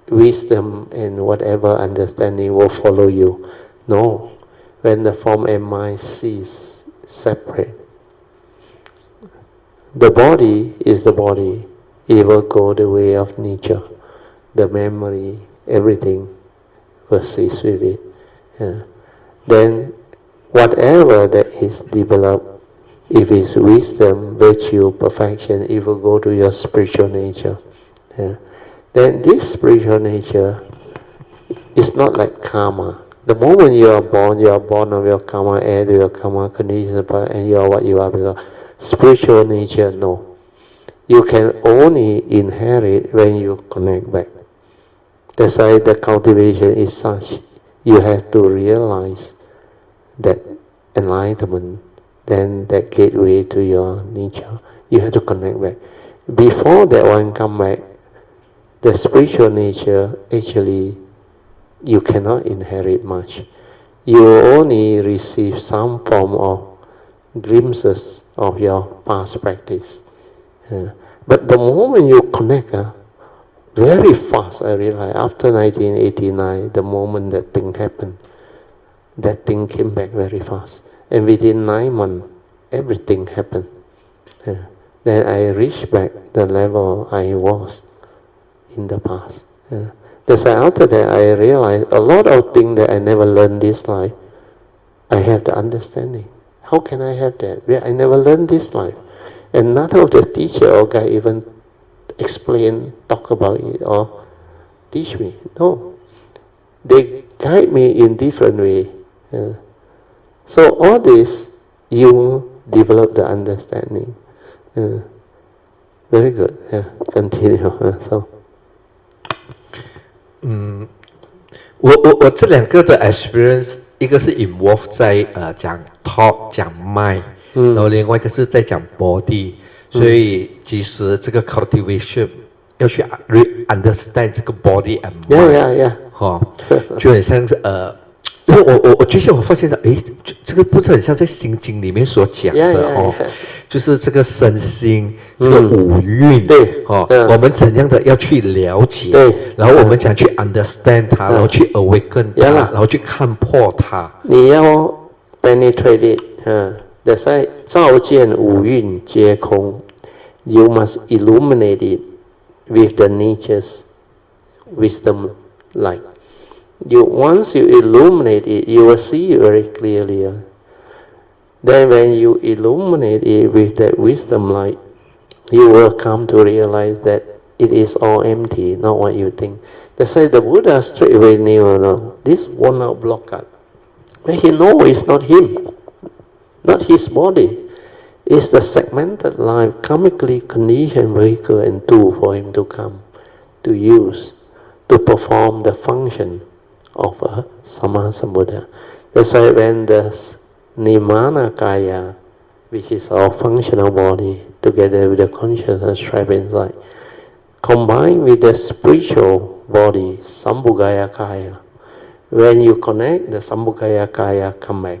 wisdom and whatever understanding will follow you. No. When the form and mind cease, separate. The body is the body. It will go the way of nature. The memory, everything will cease with it. Then whatever that is developed, if it's wisdom, virtue, perfection, it will go to your spiritual nature. Then this spiritual nature is not like karma. The moment you are born of your karma, heir to your karma, conditions, and you are what you are. Because spiritual nature, no. You can only inherit when you connect back. That's why the cultivation is such. You have to realize that enlightenment, then that gateway to your nature. You have to connect back. Before that one come back, the spiritual nature, actually, you cannot inherit much. You only receive some form of glimpses of your past practice. But the moment you connect, very fast, I realized, after 1989, the moment that thing happened, that thing came back very fast. And within 9 months, everything happened. Then I reached back the level I was in the past. That's why after that I realized a lot of things that I never learned this life, I have the understanding. How can I have that? Well, I never learned this life. And none of the teacher or guy even explain, talk about it or teach me. No. They guide me in different way. So all this, you develop the understanding. Very good. Continue. So. 我这两个的 experience， 一个是 involve 在讲 talk 讲 mind，然后另外一个是在讲 body，所以其实这个 cultivation 要去 understand 这个 body and mind， 就很像是因为我最近我发现了，这个不是很像在心经里面所讲的就是这个身心，这个五蕴，我们怎样的要去了解，然后我们讲去 understand 它，然后去 awaken 它，然后去看破它。你要 penetrate it，that's why 照见五蕴皆空 ，you must illuminate it with the nature's wisdom light. Once you illuminate it, you will see very clearly. Then when you illuminate it with that wisdom light, you will come to realize that it is all empty, not what you think. That's why the Buddha straight away knew, this will not block out. But he knows it's not him, not his body. It's the segmented life, karmically conditioned vehicle and tool for him to come, to use, to perform the function of a Sammasambuddha. That's why when the Nimana Kaya, which is our functional body, together with the consciousness trapped inside, combined with the spiritual body, Sambhogaya Kaya, when you connect the Sambhogaya Kaya come back,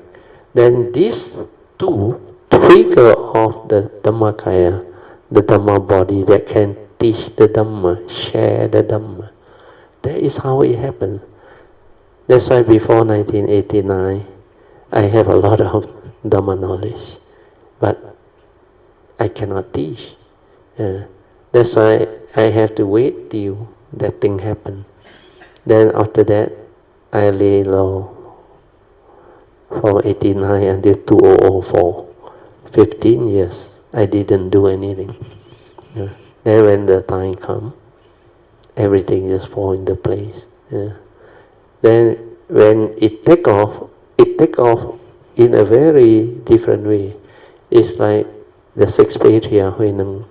then these two trigger of the Dhammakaya, the Dhamma body that can teach the Dhamma, share the Dhamma. That is how it happens. That's why before 1989, I have a lot of Dhamma knowledge, but I cannot teach. That's why I have to wait till that thing happen. Then after that, I lay low from 89 until 2004. 15 years, I didn't do anything. Then when the time comes, everything just fall into place. Then when it take off in a very different way. It's like the sixth patriarch when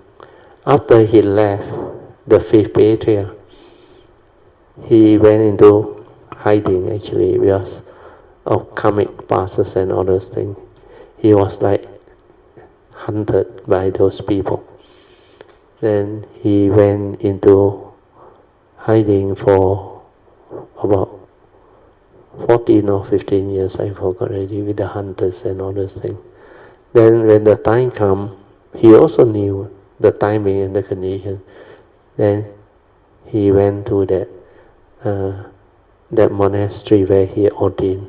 after he left the fifth patriarch, he went into hiding actually because of karmic passes and all those things. He was like hunted by those people. Then he went into hiding for about 14 or 15 years, I forgot already, with the hunters and all those things. Then when the time come, he also knew the timing and the condition. Then he went to that monastery where he ordained.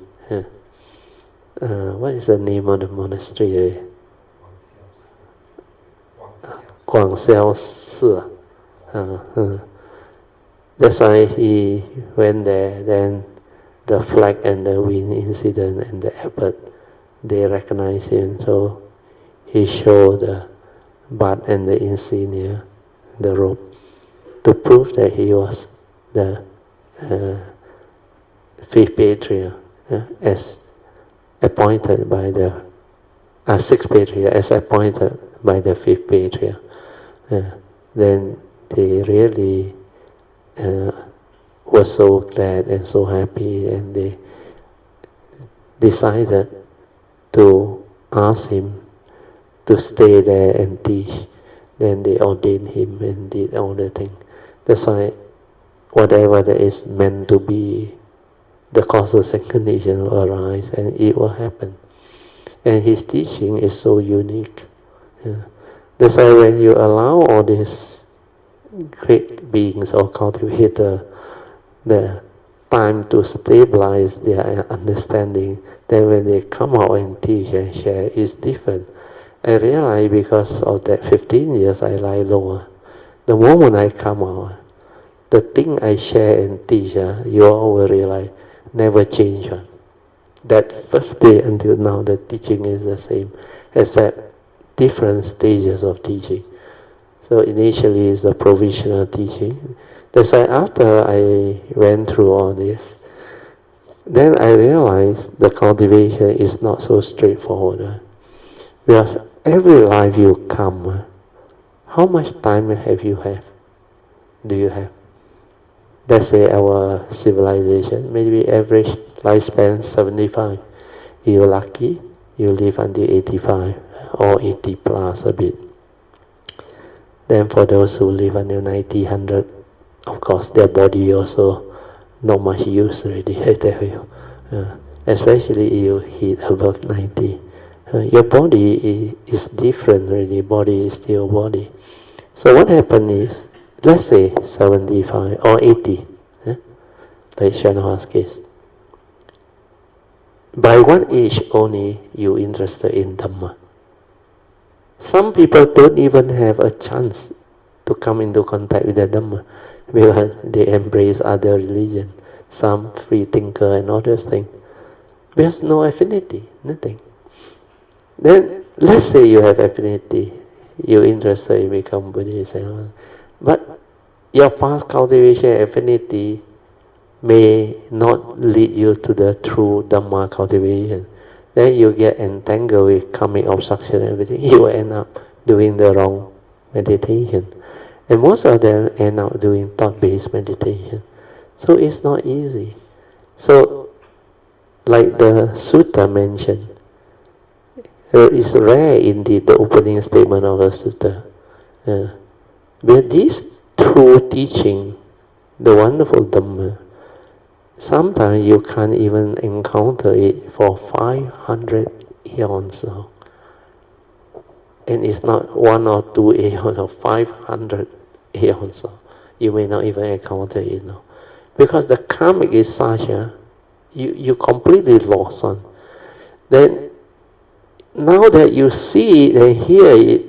What is the name of the monastery? Guangxiao Si. That's why he went there. Then the flag and the wind incident and the abbot, they recognized him. So he showed the bat and the insignia, the robe, to prove that he was the fifth patriarch, as appointed by the sixth patriarch, as appointed by the fifth patriarch. Then they really were so glad and so happy, and they decided to ask him to stay there and teach. Then they ordained him and did all the things. That's why whatever that is meant to be, the causes and conditions will arise and it will happen. And his teaching is so unique. That's why when you allow all these great beings or cultivators the time to stabilize their understanding, then when they come out and teach and share, it's different. I realize because of that 15 years I lie lower. The moment I come out, the thing I share and teach, you all will realize, never change. That first day until now, the teaching is the same, except different stages of teaching. So initially it's a provisional teaching. That's why after I went through all this, then I realized the cultivation is not so straightforward. Because every life you come, how much time do you have? Let's say our civilization, maybe average lifespan 75. You're lucky, you live until 85 or 80 plus a bit. Then for those who live until 90, 100, of course their body also not much use already, I tell you. Especially you hit above 90. Your body is different already, body is still body. So what happens is, let's say 75 or 80, like Shanoha's case. By one age only you interested in Dhamma. Some people don't even have a chance to come into contact with the Dhamma because they embrace other religion, some free thinker and all those things. There's no affinity, nothing. Then let's say you have affinity, you're interested in become Buddhist and all, but your past cultivation affinity may not lead you to the true Dhamma cultivation. Then you get entangled with karmic obstruction and everything. You will end up doing the wrong meditation. And most of them end up doing thought-based meditation. So it's not easy. So, like the sutta mentioned, it's rare indeed the opening statement of a sutta. But these true teaching, the wonderful Dhamma, sometimes you can't even encounter it for 500 eons. And it's not 1 or 2 eons or 500 eons. You may not even encounter it now. Because the karmic is such, you completely lost on. Then, now that you see it and hear it,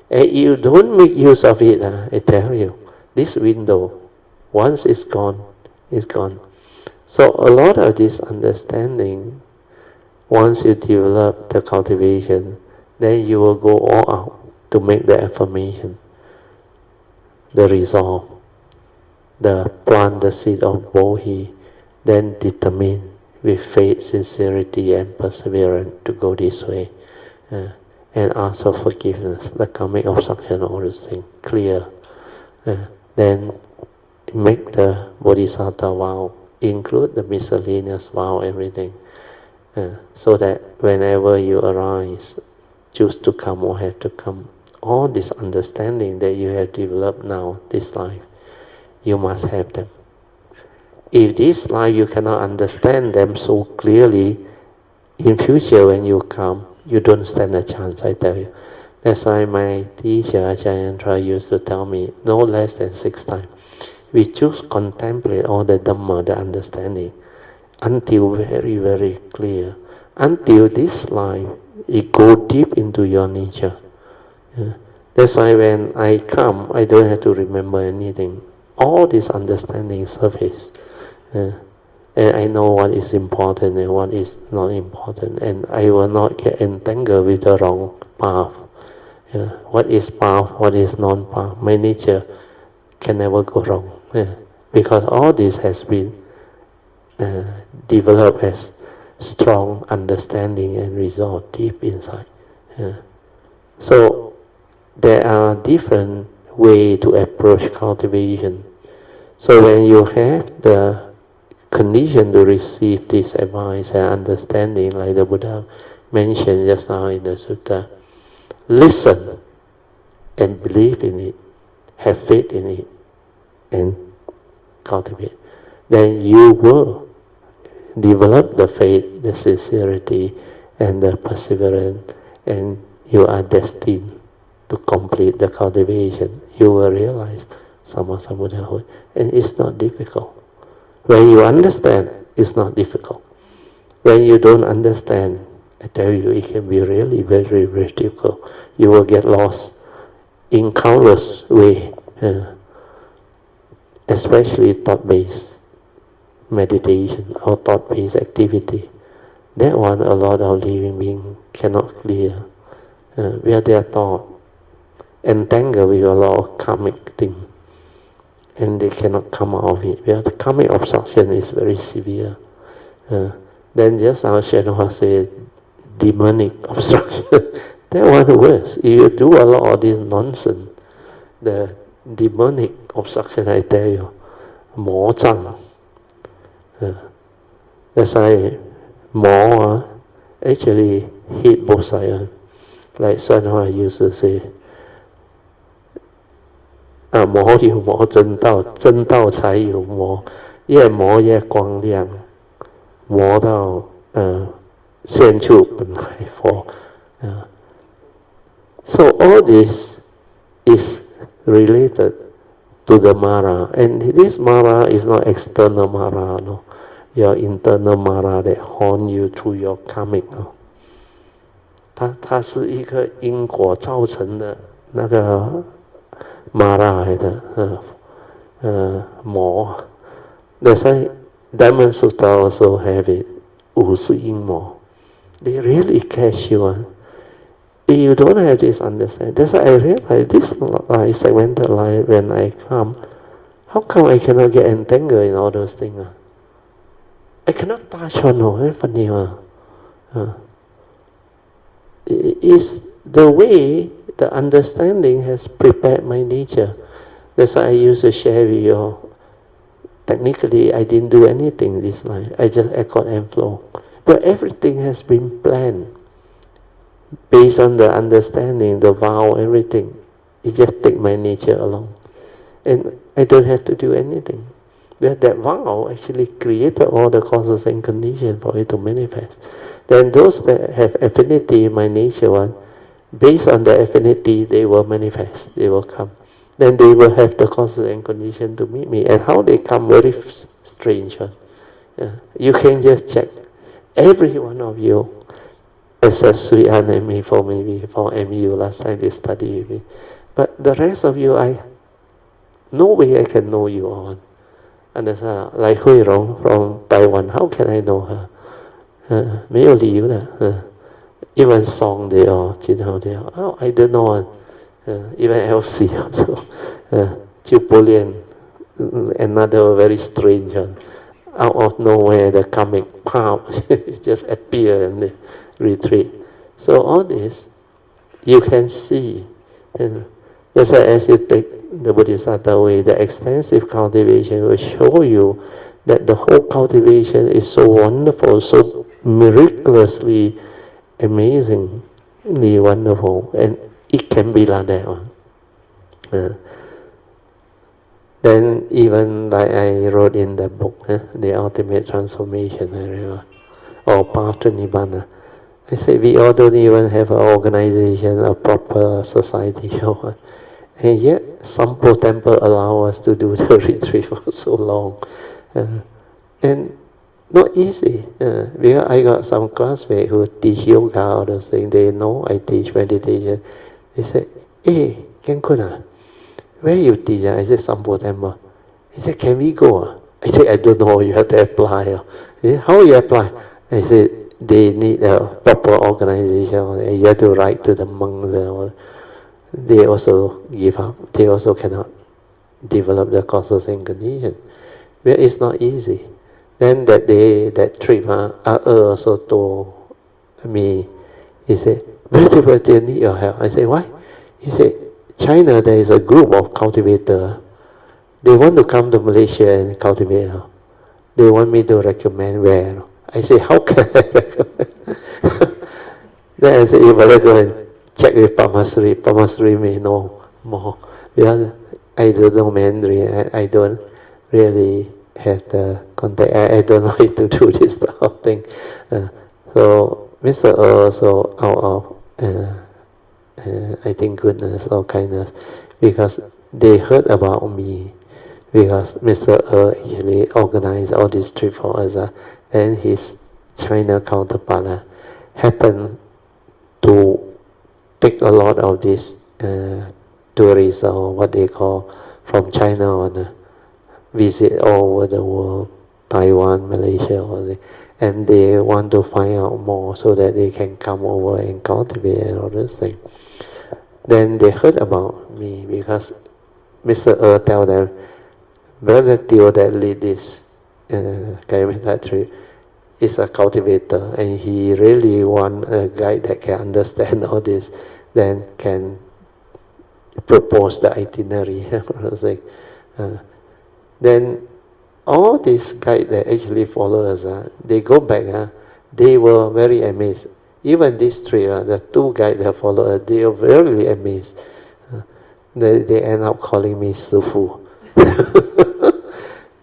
and you don't make use of it, I tell you, this window, once it's gone, it's gone. So a lot of this understanding, once you develop the cultivation, then you will go all out to make the affirmation, the resolve, the plant the seed of bodhi, then determine with faith, sincerity and perseverance to go this way. And ask for forgiveness, the karmic obstruction, all those things, clear. Then make the bodhisattva vow, include the miscellaneous vow, everything. So that whenever you arise, choose to come or have to come, all this understanding that you have developed now, this life, you must have them. If this life you cannot understand them so clearly, in future when you come, you don't stand a chance, I tell you. That's why my teacher, Ajahn used to tell me, no less than 6 times. We choose contemplate all the Dhamma, the understanding, until very, very clear. Until this life, it go deep into your nature. That's why when I come, I don't have to remember anything. All this understanding surface. And I know what is important and what is not important, and I will not get entangled with the wrong path. What is path, what is non-path, my nature can never go wrong. Because all this has been developed as strong understanding and resolve deep inside. So there are different ways to approach cultivation. So when you have the condition to receive this advice and understanding, like the Buddha mentioned just now in the sutta, listen and believe in it, have faith in it, and cultivate. Then you will develop the faith, the sincerity, and the perseverance, and you are destined to complete the cultivation. You will realize Samasa Buddhahood, and it's not difficult. When you understand, it's not difficult. When you don't understand, I tell you, it can be really very, very difficult. You will get lost in countless ways, especially thought-based meditation or thought-based activity. That one, a lot of living beings cannot clear. Where their thought entangled with a lot of karmic things, and they cannot come out of it. Where the karmic obstruction is very severe. Then just as Shanoha said, demonic obstruction. That one worse. If you do a lot of this nonsense, the demonic obstruction, I tell you, 魔障. That's why actually hit both sides. Like Hsuan used to say, 魔有魔真道，真道才有魔，越魔越光亮，魔到现处本来佛。So all this is related to the Mara, and this Mara is not external Mara, no, your internal Mara that haunt you through your karmic. No. 它是一个因果造成的那个 Mara 来的魔。That's why Dhamma Sutra also have it. 五是因魔 They really catch you on. If you don't have this understanding, that's why I realize this life, segmented life, when I come, how come I cannot get entangled in all those things? I cannot touch on, no, very funny. It's the way the understanding has prepared my nature. That's why I used to share with you. Technically, I didn't do anything this life. I just echoed and flow. But everything has been planned based on the understanding, the vow, everything. It just take my nature along. And I don't have to do anything. But that vow actually created all the causes and conditions for it to manifest. Then those that have affinity in my nature one, based on the affinity, they will manifest, they will come. Then they will have the causes and conditions to meet me. And how they come, very strange. You can just check. Every one of you, except Hsuan and me for maybe for MU, last time they studied with me. But the rest of you, no way I can know you all. Understand? Like Hui Rong from Taiwan, how can I know her? 没有理由的 even song they all, they all. Oh, I don't know. Even LC also. 就不练 another very strange one. Out of nowhere, the karmic power just appear and retreat. So all this, you can see. And that's why as you take the Bodhisattva way, the extensive cultivation will show you that the whole cultivation is so wonderful, so miraculously, amazingly wonderful, and it can be like that one. Then even like I wrote in the book, The Ultimate Transformation, or Path to Nibbana, I say we all don't even have an organization, a proper society, and yet Sampo Temple allow us to do the retreat for so long. And not easy, because I got some classmates who teach yoga, all those things, they know I teach meditation. They say, hey, Kenkuna, where you teach? I said, Sampo Temple. He said, can we go? I said, I don't know, you have to apply. He said, how you apply? I said, they need a proper organization, and you have to write to the monks and all. They also give up, they also cannot develop the causes and conditions. But it's not easy. Then that day, that trip, also told me, he said, very they need your help. I said, why? He said, China, there is a group of cultivators. They want to come to Malaysia and cultivate. They want me to recommend where. I said, how can I recommend? Then I said, you better go and check with Pamasri. Pamasri may know more. Because I don't know Mandarin. I don't really have the contact. I don't like to do this type of thing. So Mr. also out of I think goodness or kindness, because they heard about me, because Mr. actually organized all this trip for us, and his China counterpart happened to take a lot of these tourists, or what they call, from China on visit all over the world, Taiwan, Malaysia, and they want to find out more so that they can come over and cultivate and all those things. Then they heard about me because Mr. tell them, Brother Teo that lead this trip is a cultivator, and he really want a guide that can understand all this, then can propose the itinerary. Then all these guides that actually follow us, they go back, they were very amazed. Even these three, the two guys that follow, they are very amazed. They end up calling me Sifu.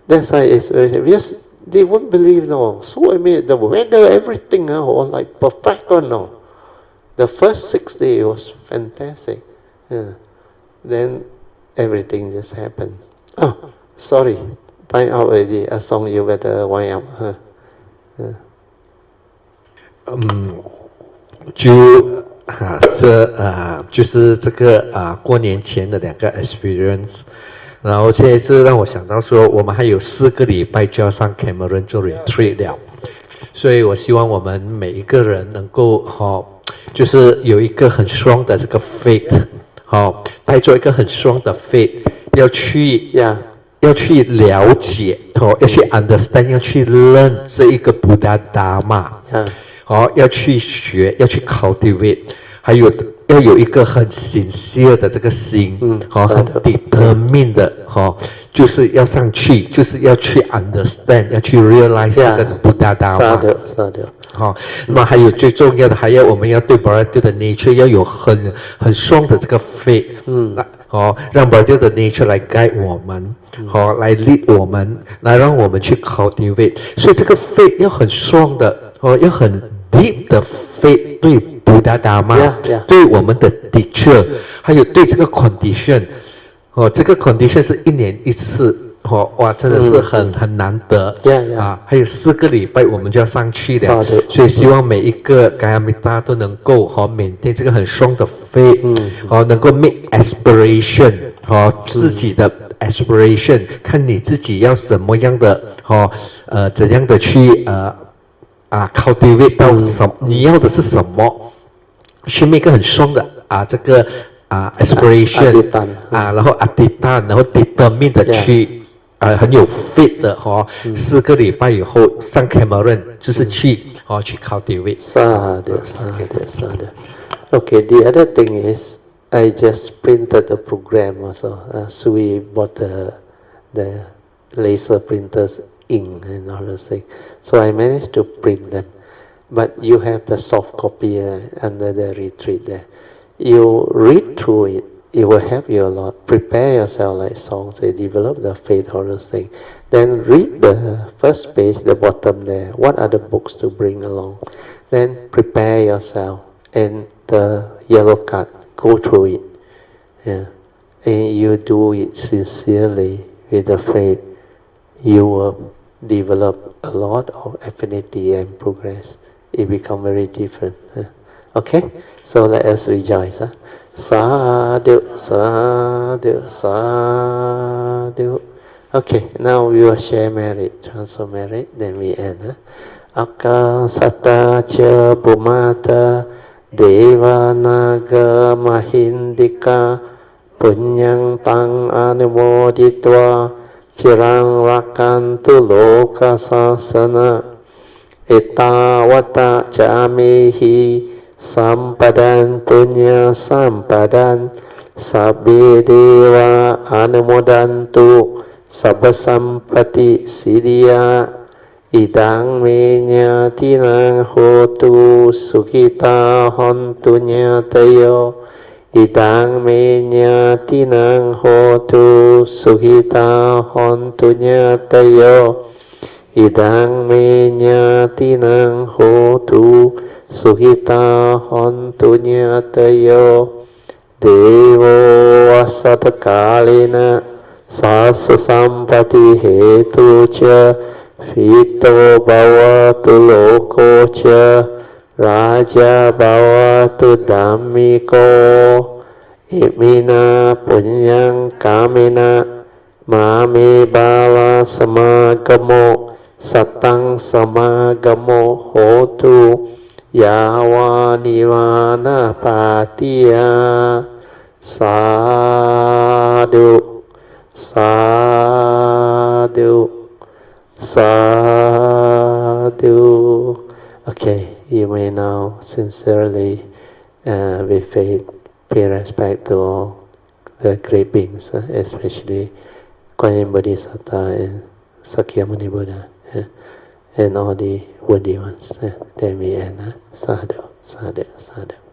That's why it's very, yes, they won't believe, no. So amazed, the weather, everything, all like perfect, no. The first 6 days was fantastic. Then everything just happened. Oh, sorry, time out already. A song you better wind up.就是这个过年前的2个 experience， 然后现在是让我想到说，我们还有4个礼拜就要上 Cameron 做 retreat 了，所以我希望我们每一个人能够就是有一个很 strong 的这个 faith， 带着一个很 strong 的 faith， 要去了解，要去 understand， 要去 learn 这一个 Buddha Dharma， 要去学，要去 cultivate， 还有要有一个很 sincere 的这个心，很 determined 的，就是要上去，就是要去 understand， 要去 realize 这个 Buddha Dharma。那么还有最重要的，我们要对 Bhagavad 的 nature 要有很 strong 的这个 faith， 让 Bhagavad 的 nature 来 guide 我们，来 lead 我们，来让我们去 cultivate。所以这个 faith 要很 strong 的，要很 deep 的 faith 对 Buddha Dharma， 对我们的 teacher， 还有对这个 condition， 这个 condition 是1年1次。哇，真的是很难得还有4个礼拜我们就要上去了，所以希望每一个 Gayamita 都能够maintain 这个很 strong 的 faith，能够 make aspiration，自己的 aspiration， 看你自己要什么样的怎样的去cultivate 到你要的是什么，去 make 一个很 strong 的这个aspiration， 然后 aditan， 然后 determined 的去很有 fit 的4个礼拜以后上 Cameron 就是去cultivate。Sadhu. Okay, the other thing is I just printed the program also. So we bought the laser printers ink and all those things. So I managed to print them. But you have the soft copy under the retreat there. You read through it. It will help you a lot. Prepare yourself like songs, develop the faith, all those things. Then read the first page, the bottom there. What are the books to bring along? Then prepare yourself. And the yellow card, go through it. And you do it sincerely with the faith. You will develop a lot of affinity and progress. It becomes very different. Okay? So let us rejoice. Sadhu, sadhu, sadhu. Okay, now we will share merit, transfer merit, then we end. Akasata cha bhumata deva naga mahindika punyang tang anumoditva chirang rakantu loka sasana etawata jamihi sampadan punya sampadan sabbe deva anumodantu sabba sampati siddhya idang me nyatinang hotu sukhita hontu nyatayo idang me nyatinang hotu sukhita hontu nyatayo idang me nyatinang hotu sukhita hontu nyatayo devo asatakalena sasa sampati hetu cha fito bhavatu loko cha raja bhavatu dhammiko imina punyang kamena mame bala samagamo satang samagamo hotu yawa nivana patiya sadhu sadhu sadhu. Okay, you may now sincerely with faith pay respect to all the great beings, especially Kuan Yin Bodhisattva and Sakyamuni Buddha, and all the worthy ones. Then we end. Sadhu. 沙点沙点。